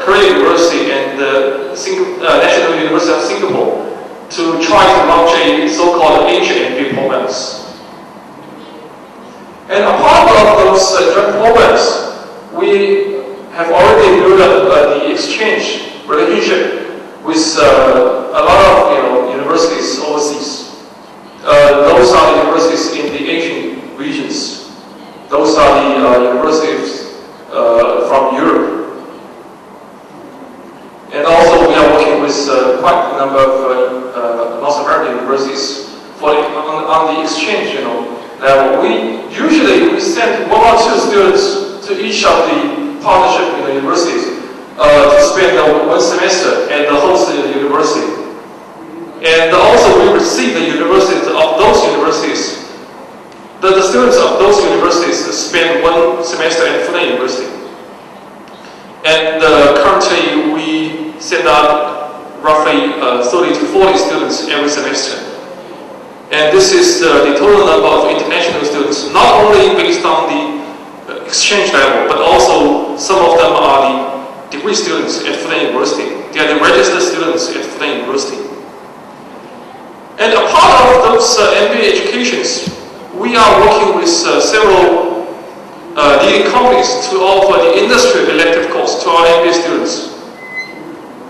Korea University and the National University of Singapore to try to launch a so-called Asian MBA programs. And a part of those joint programs, we have already built up the exchange relationship with a lot of universities overseas. Those are the universities in the Asian regions. Those are the universities from Europe. And also we are working with quite a number of North American universities on the exchange level. We usually send 1 or 2 students to each of the partnership universities to spend 1 semester at the host university. And also we receive the universities of those universities. The students of those universities spend 1 semester at Fudan University. And currently we send out roughly 30 to 40 students every semester. And this is the total number of international students, not only based on the exchange level, but also some of them are the degree students at Fudan University. They are the registered students at Fudan University. And a part of those MBA educations, we are working with several leading companies to offer the industry elective course to our MBA students.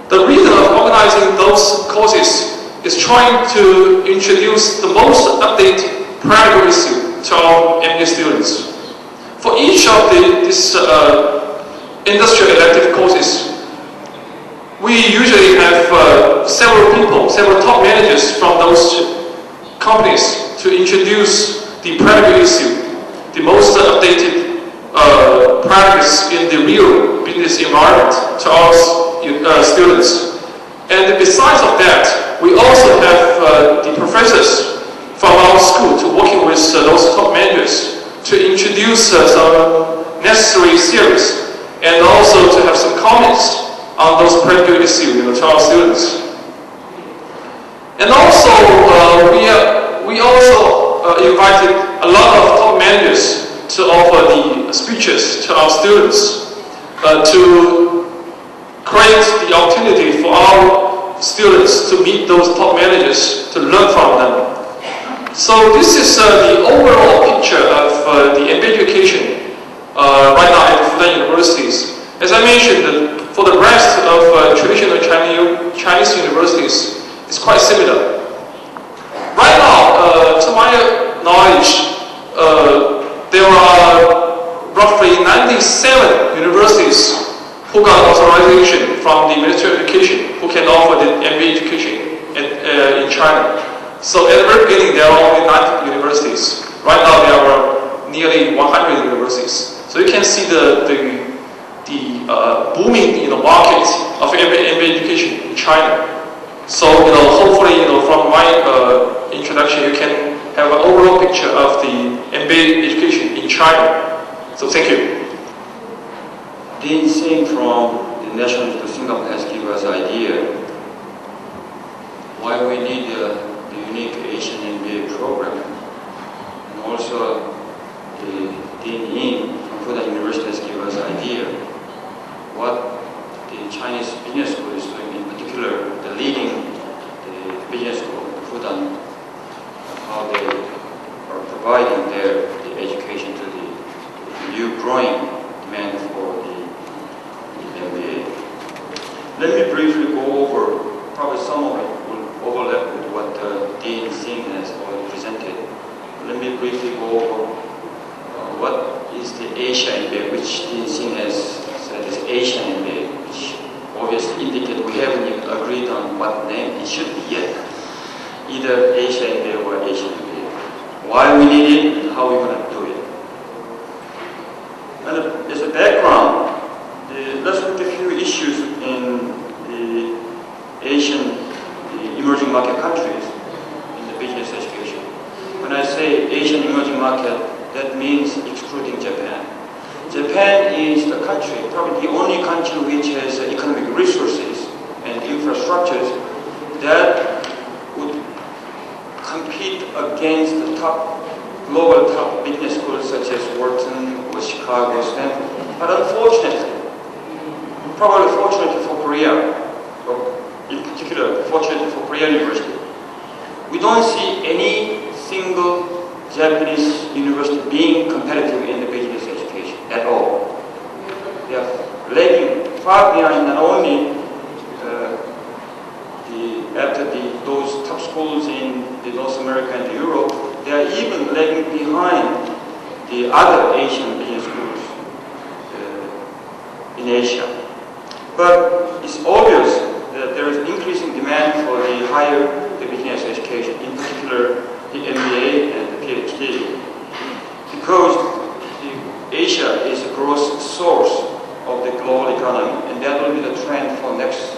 The reason of organizing those courses is trying to introduce the most updated practical issue to our MBA students. For each of these industrial elective courses, we usually have several people, several top managers from those companies to introduce the practical issue, the most updated practice in the real business environment to our students. And besides of that, we also have the professors from our school to working with those top managers to introduce some necessary theories and also to have some comments on those practical issues to our students. And also, we also invited a lot of top managers to offer the speeches to our students to create the opportunity for our students to meet those top managers, to learn from them. So this is the overall picture of the MBA education right now at Fudan universities. As I mentioned, for the rest of traditional Chinese universities, it's quite similar. Right now, to my knowledge, there are roughly 97 universities who got authorization from the Ministry of Education who can offer the MBA education in China. So at the very beginning, there are only 90 universities. Right now, there are nearly 100 universities. So you can see the booming market of MBA education in China. So hopefully from my introduction, you can have an overall picture of the MBA education in China. So thank you. Dean Singh from the National Institute of Singapore has given us an idea why we need the unique Asian MBA program. And also the Dean Yin from Fudan University has given us an idea what the Chinese business school is doing, in particular the leading the business school, Fudan, how they are providing the education to the new growing demand for the MBA. Let me briefly go over, probably some of it will overlap with what Dean Singh has already presented. Let me briefly go over what is the Asian MBA, which Dean Singh has said is Asian MBA, which obviously indicates we haven't even agreed on what name it should be yet. Either Asian MBA or Asian MBA. Why we need it and how we're going to do it. And as a background, let's look at a few issues in the Asian, the emerging market countries in the business education. When I say Asian emerging market, that means excluding Japan. Japan is the country, probably the only country which has economic resources and infrastructures that would compete against the global top business schools such as Wharton or Chicago, Stanford. But unfortunately, probably fortunately for Korea, or in particular fortunately for Korea University, we don't see any single Japanese university being competitive in the business education at all. They are lagging far behind not only after those top schools in the North America and Europe, they are even lagging behind the other Asian business schools in Asia. But it's obvious that there is increasing demand for the higher business education, in particular the MBA and the PhD, because Asia is a growth source of the global economy, and that will be the trend for the next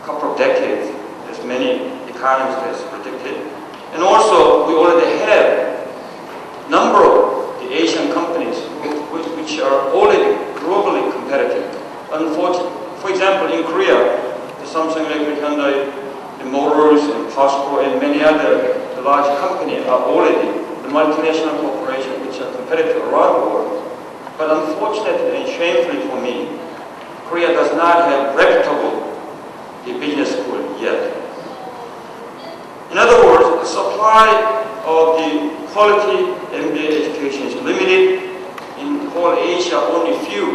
couple of decades, as many economists have predicted. And also, we already have a number of the Asian companies which are already globally competitive. Unfortunately, for example, in Korea, the Samsung Electric, Hyundai, the Motors, and POSCO, and many other large companies are already the multinational corporations which are competitive around the world. But unfortunately and shamefully for me, Korea does not have reputable business school yet. In other words, the supply of the quality MBA education is limited. In whole Asia, only few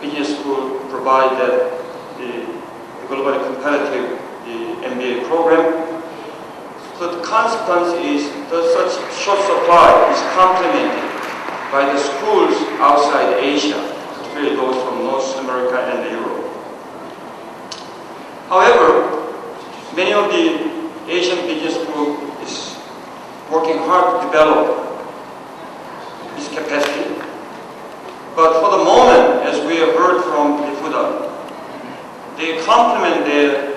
business schools provide the globally competitive MBA program. So the consequence is that such short supply is complemented by the schools outside Asia, particularly those from North North America and Europe. However, many of the Asian business group is working hard to develop this capacity. But for the moment, as we have heard from the Fudan, they complement their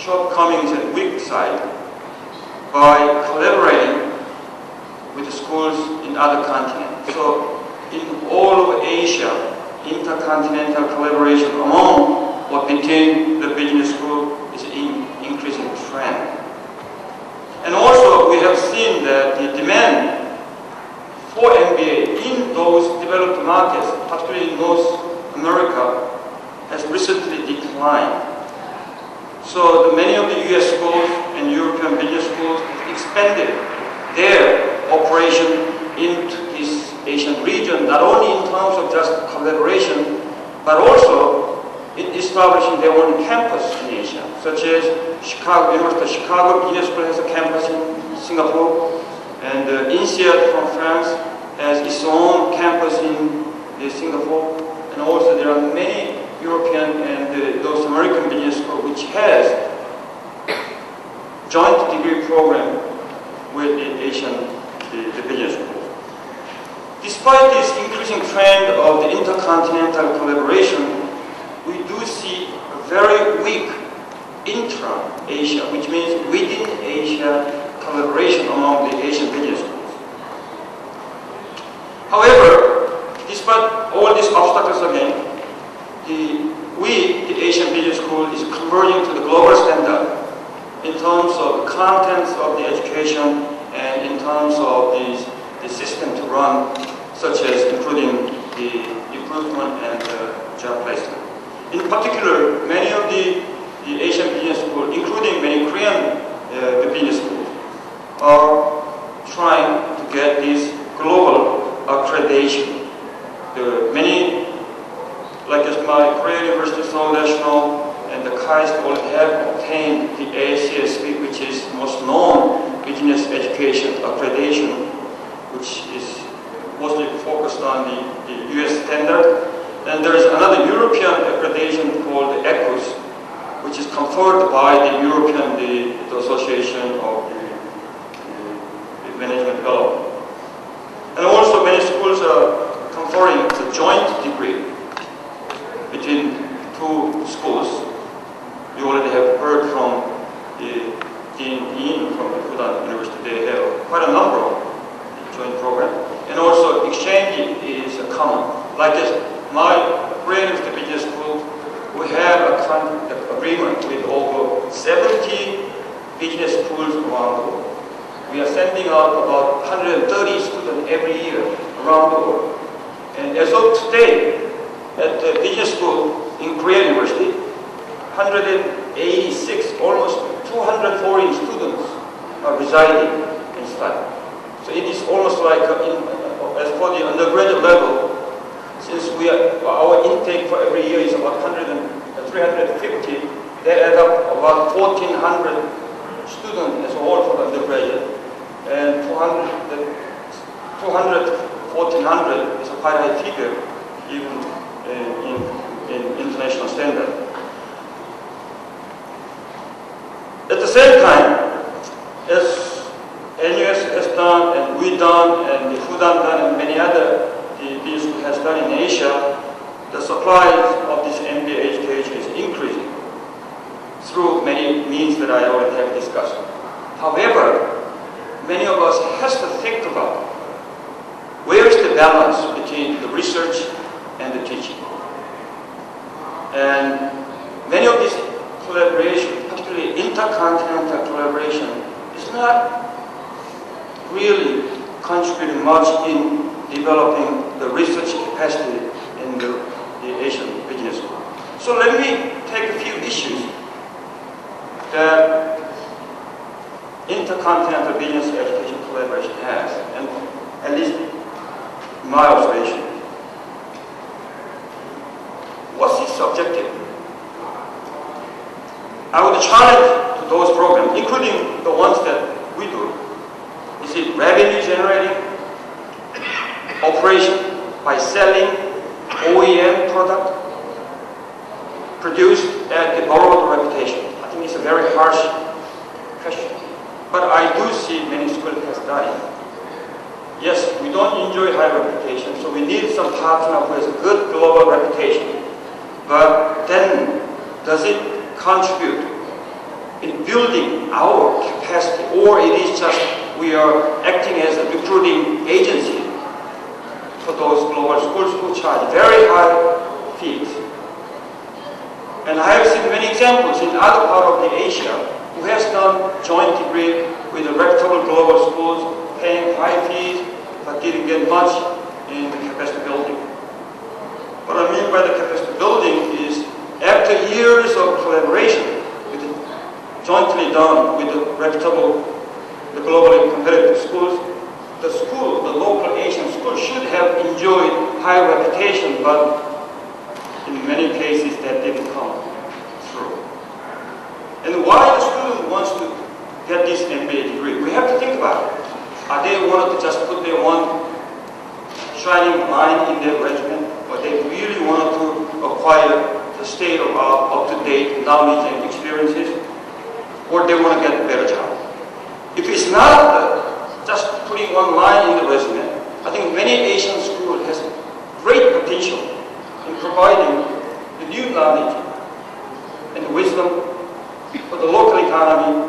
shortcomings and weak side by collaborating with the schools in other continents. So in all of Asia, intercontinental collaboration among or between the business group is in increasing trend. And also we have seen that the demand for MBA in those developed markets, particularly in North America, has recently declined. So many of the US schools and European business schools expanded their operation into this Asian region, not only in terms of just collaboration, but also in establishing their own campus in Asia, such as University of Chicago Business School has a campus in Singapore, and INSEAD from France has its own campus in Singapore, and also there are many European and North American business schools which has joint degree program with the Asian business schools. Despite this increasing trend of the intercontinental collaboration, we do see a very weak intra-Asia, which means within Asia collaboration among the Asian business schools. However, despite all these obstacles again, the Asian business school is converging to the global standard in terms of the contents of the education and in terms of the system to run, such as including the recruitment and job placement. In particular, many of the Asian business schools, including many Korean business schools, are trying to get this global accreditation. Many, like as my Korean University, Seoul National, and the KAIST all have obtained the ACSB, which is most known business education accreditation, which is mostly focused on the US standard. And there is another European accreditation called the ECUS, which is conferred by the European, the Association of the Management Development. And also many schools are conferring the joint degree between two schools. You already have heard from the Dean from the Fudan University. They have quite a number of joint programs. And also exchange is common. Like as my Korean University Business School, we have a agreement with over 70 business schools around the world. We are sending out about 130 students every year around the world. And as of today, at the business school in Korean University, 186, almost 200 foreign students are residing and studying. So it is almost like, as for the undergraduate level, since our intake for every year is about 350, they add up about 1,400 students as a whole for the undergraduate. And 1,400 is a quite high figure, even in international standard. At the same time, as NUS has done, and we done, and the Fudan done, and many other business schools has done in Asia, the supply of this MBA education is increasing through many means that I already have discussed. However, many of us has to think about where is the balance between the research and the teaching. And many of these collaboration, particularly intercontinental collaboration, is not really contributing much in developing the research capacity in the Asian business school. So let me take a few issues that intercontinental business education collaboration has, and at least my observation. What's its objective? I would challenge to those programs, including the ones that we do. Is it revenue generating, operation by selling OEM product, produced at the borrowed reputation? I think it's a very harsh question. But I do see many schools has done it. Yes, we don't enjoy high reputation, so we need some partner who has a good global reputation. But then, does it contribute in building our capacity, or it is just we are acting as a recruiting agency for those global schools who charge very high fees? And I have seen many examples in other part of the Asia who has done joint degree with the reputable global schools, paying high fees, but didn't get much in capacity building. What I mean by the capacity building is after years of collaboration, jointly done with the reputable, the globally competitive schools, the school, the local Asian school should have enjoyed high reputation, but in many cases that didn't come through. And why the student wants to get this MBA degree? We have to think about it. Are they wanted to just put their one shining line in their resume, or they really wanted to acquire the state of up-to-date knowledge and experiences, or they want to get a better job? If it's not just putting one line in the resume, I think many Asian schools has great potential in providing the new knowledge and wisdom for the local economy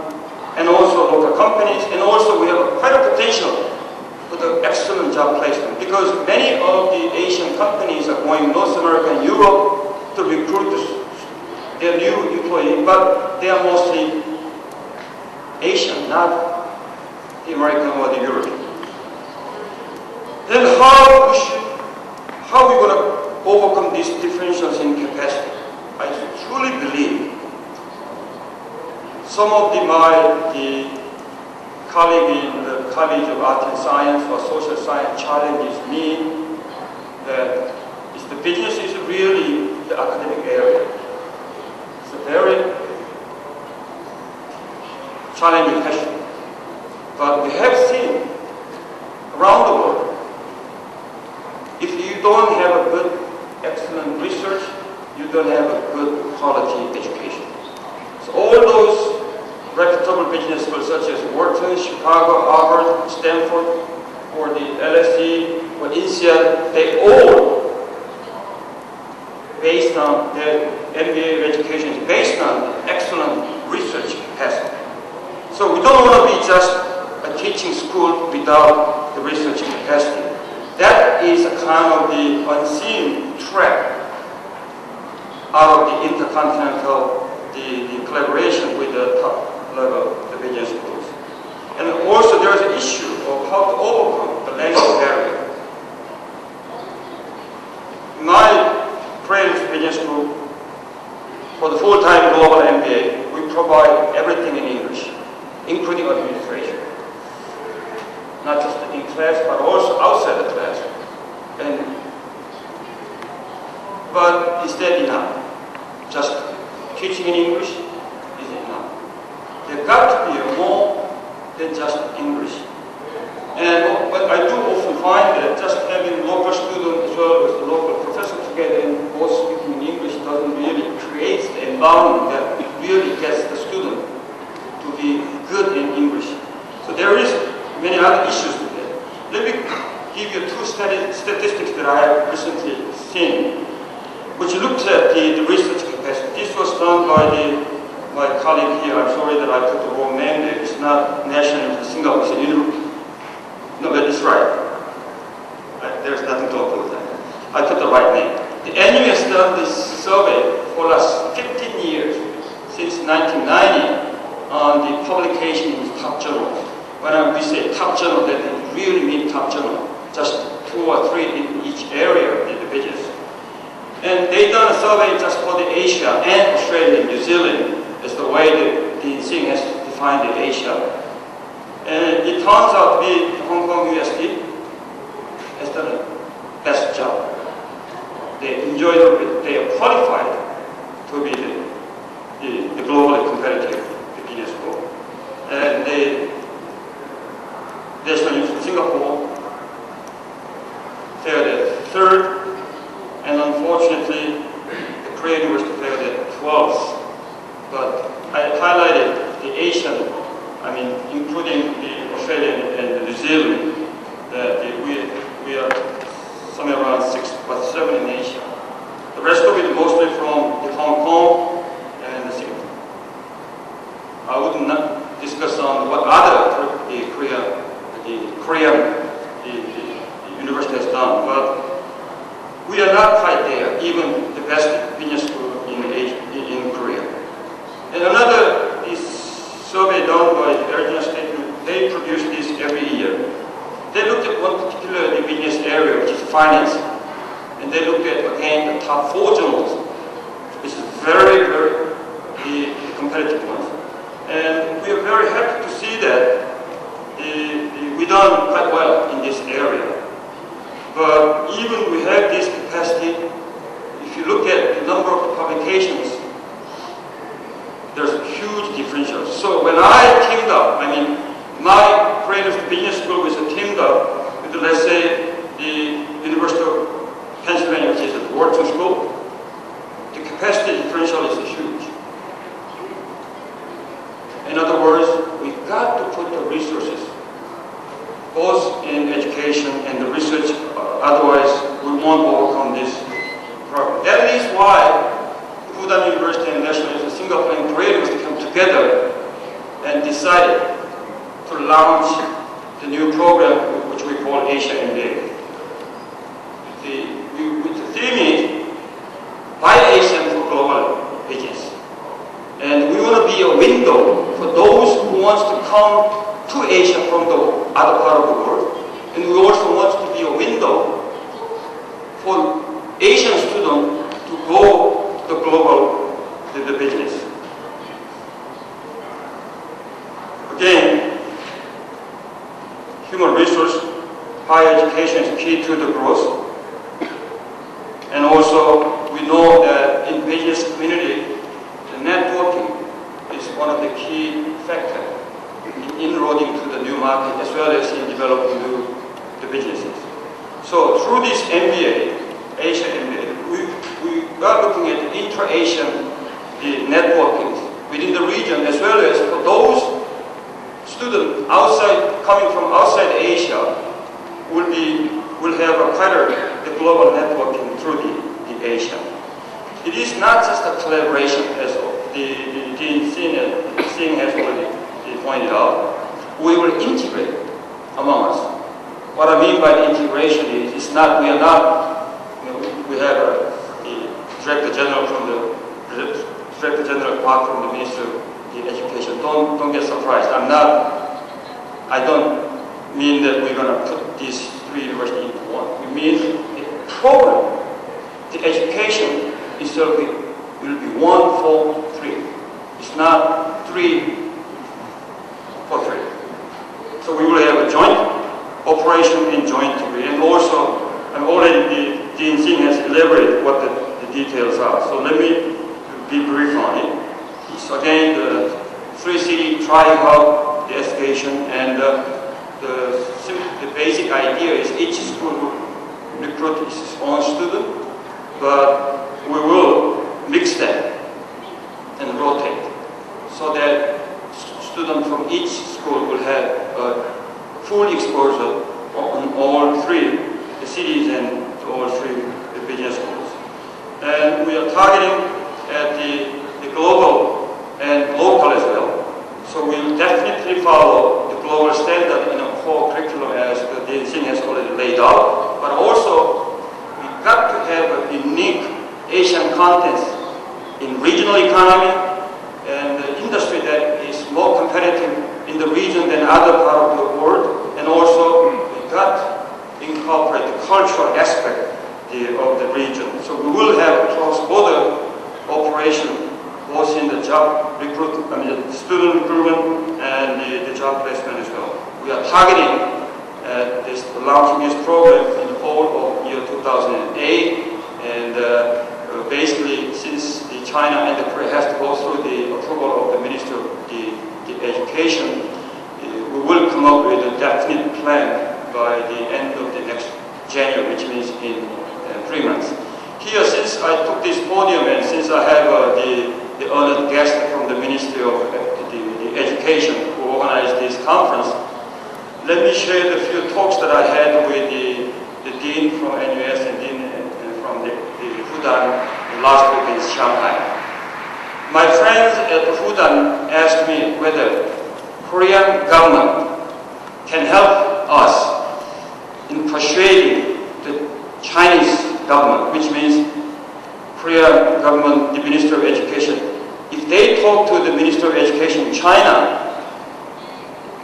and also local companies, and also we have quite a potential for the excellent job placement, because many of the Asian companies are going North America and Europe to recruit their new employees, but they are mostly Asian, not the American or the European. Then how are we going to overcome these differentials in capacity? I truly believe some of the colleagues in the College of Art and Science or Social Science challenges me that the business is really the academic area. It's a very challenging question. But we have seen around the world, if you don't have a good, excellent research, you don't have a good quality education. So all those reputable business schools such as Wharton, Chicago, Harvard, Stanford, or the LSE, or INSEAD, they all based on their MBA education is based on excellent research capacity. So we don't want to be just a teaching school without the research capacity. That is a kind of the unseen threat out of the intercontinental, the collaboration with the top level, the business schools. And also there is an issue of how to overcome the language barrier. In my French business school, for the full-time global MBA, we provide everything in English, including administration. Not just in class, but also outside the class. But is that enough? Just teaching in English is enough. There got to be more than just English. But I do often find that just having local students as well as the local professor together and both speaking in English doesn't really create the environment that really gets the student to be good in English. So there is many other issues with it. Let me give you two statistics that I have recently seen, which looked at the research capacity. This was done by my colleague here. I'm sorry that I put the wrong name there. It's not National Singapore. No, but it's right. There's nothing to open with that. I put the right name. The NU has done this survey for the last 15 years, since 1990, on the publication in top journals. When we say top journal, that really mean top journal, just 2 or 3 in each area in the business. And they done a survey just for the Asia and Australia and New Zealand as the way that the Singh has defined the Asia. And it turns out to be Hong Kong USD has done the best job. They enjoy it, they are qualified to be the globally competitive business school. And the National University of Singapore failed at 3rd, and unfortunately, the Korean University failed at 12th, but I highlighted the Asian, including the Australian and New Zealand, that we are somewhere around 6 or 7 in Asia. The rest of it mostly from the Hong Kong and the Singapore. I would not discuss on what other the Korean university has done, but we are not quite there, even the best business school in Korea. And another is survey done by the Arizona State, they produce this every year. They looked at one particular business area, which is finance, and they looked at, again, the top 4 journals, which is very, very the competitive ones. And we are very happy to see that we done quite well in this area. But even we have this capacity, if you look at the number of publications, there's a huge differential. So when I teamed up, my greatest business school was teamed up with, let's say, the University of Pennsylvania, which is a Wharton school, the capacity differential is huge. In other words, we've got to put the resources both in education and the research, otherwise we won't overcome this problem. That is why Fudan University and National University of Singapore and Korea University come together and decided to launch the new program which we call Asian MBA. The theme is by Asian for global business. And we want to be a window for those who want to come to Asia from the other part of the world. And we also want to be a window for Asian students to go to the global the business. Again, human resource, higher education is key to the growth. And also, we know that in business community, the networking is one of the key factors in inroading to the new market as well as in developing the businesses. So through this MBA, Asian MBA, we are looking at intra-Asian networking within the region as well as for those students coming from outside Asia will have a better the global networking through the Asia. It is not just a collaboration as the Dean Singh has already pointed out. We will integrate among us. What I mean by the integration is we are not, we have a Director General from the Director General Park from the Ministry of Education. Don't get surprised. I don't mean that we're going to put these 3 universities into one. We mean the program, the education itself will be 1, 4, 3. It's not 3 for 3. So we will have a joint operation and joint degree. And also, already Dean Singh has elaborated what the details are. So let me be brief on it. So again, the 3-city trying out the education, and the basic idea is each school will recruit its own student, but we will mix them and rotate so that students from each school will have full exposure on all 3 the cities and all 3 the business schools. And we are targeting at the global and local as well. So we'll definitely follow the global standard in a core curriculum as the Dean Singh has already laid out. But also, we've got to have a unique Asian contents in regional economy and the industry that is more competitive in the region than other part of the world. And also, we've got to incorporate the cultural aspect of the region. So we will have a cross-border operation both in the job recruitment, the student recruitment and the job placement as well. We are targeting launching this program in the fall of year 2008, and basically since China and Korea has to go through the approval of the Minister of the Education, we will come up with a definite plan by the end of the next January, which means in 3 months. Here, since I took this podium and since I have Ministry of the Education who organized this conference, let me share the few talks that I had with the Dean from NUS and Dean from the Fudan last week in Shanghai. My friends at Fudan asked me whether Korean government can help us in persuading the Chinese government, which means Korean government, the Minister of Education. If they talk to the Minister of Education in China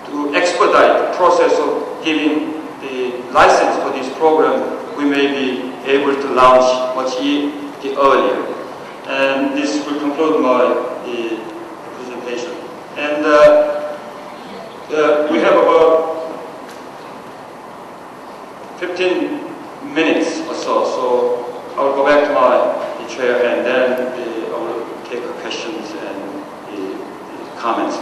to expedite the process of giving the license for this program, we may be able to launch much earlier. And this will conclude my presentation. And we have about 15 minutes or so I will go back to my chair and then I will take questions and the comments.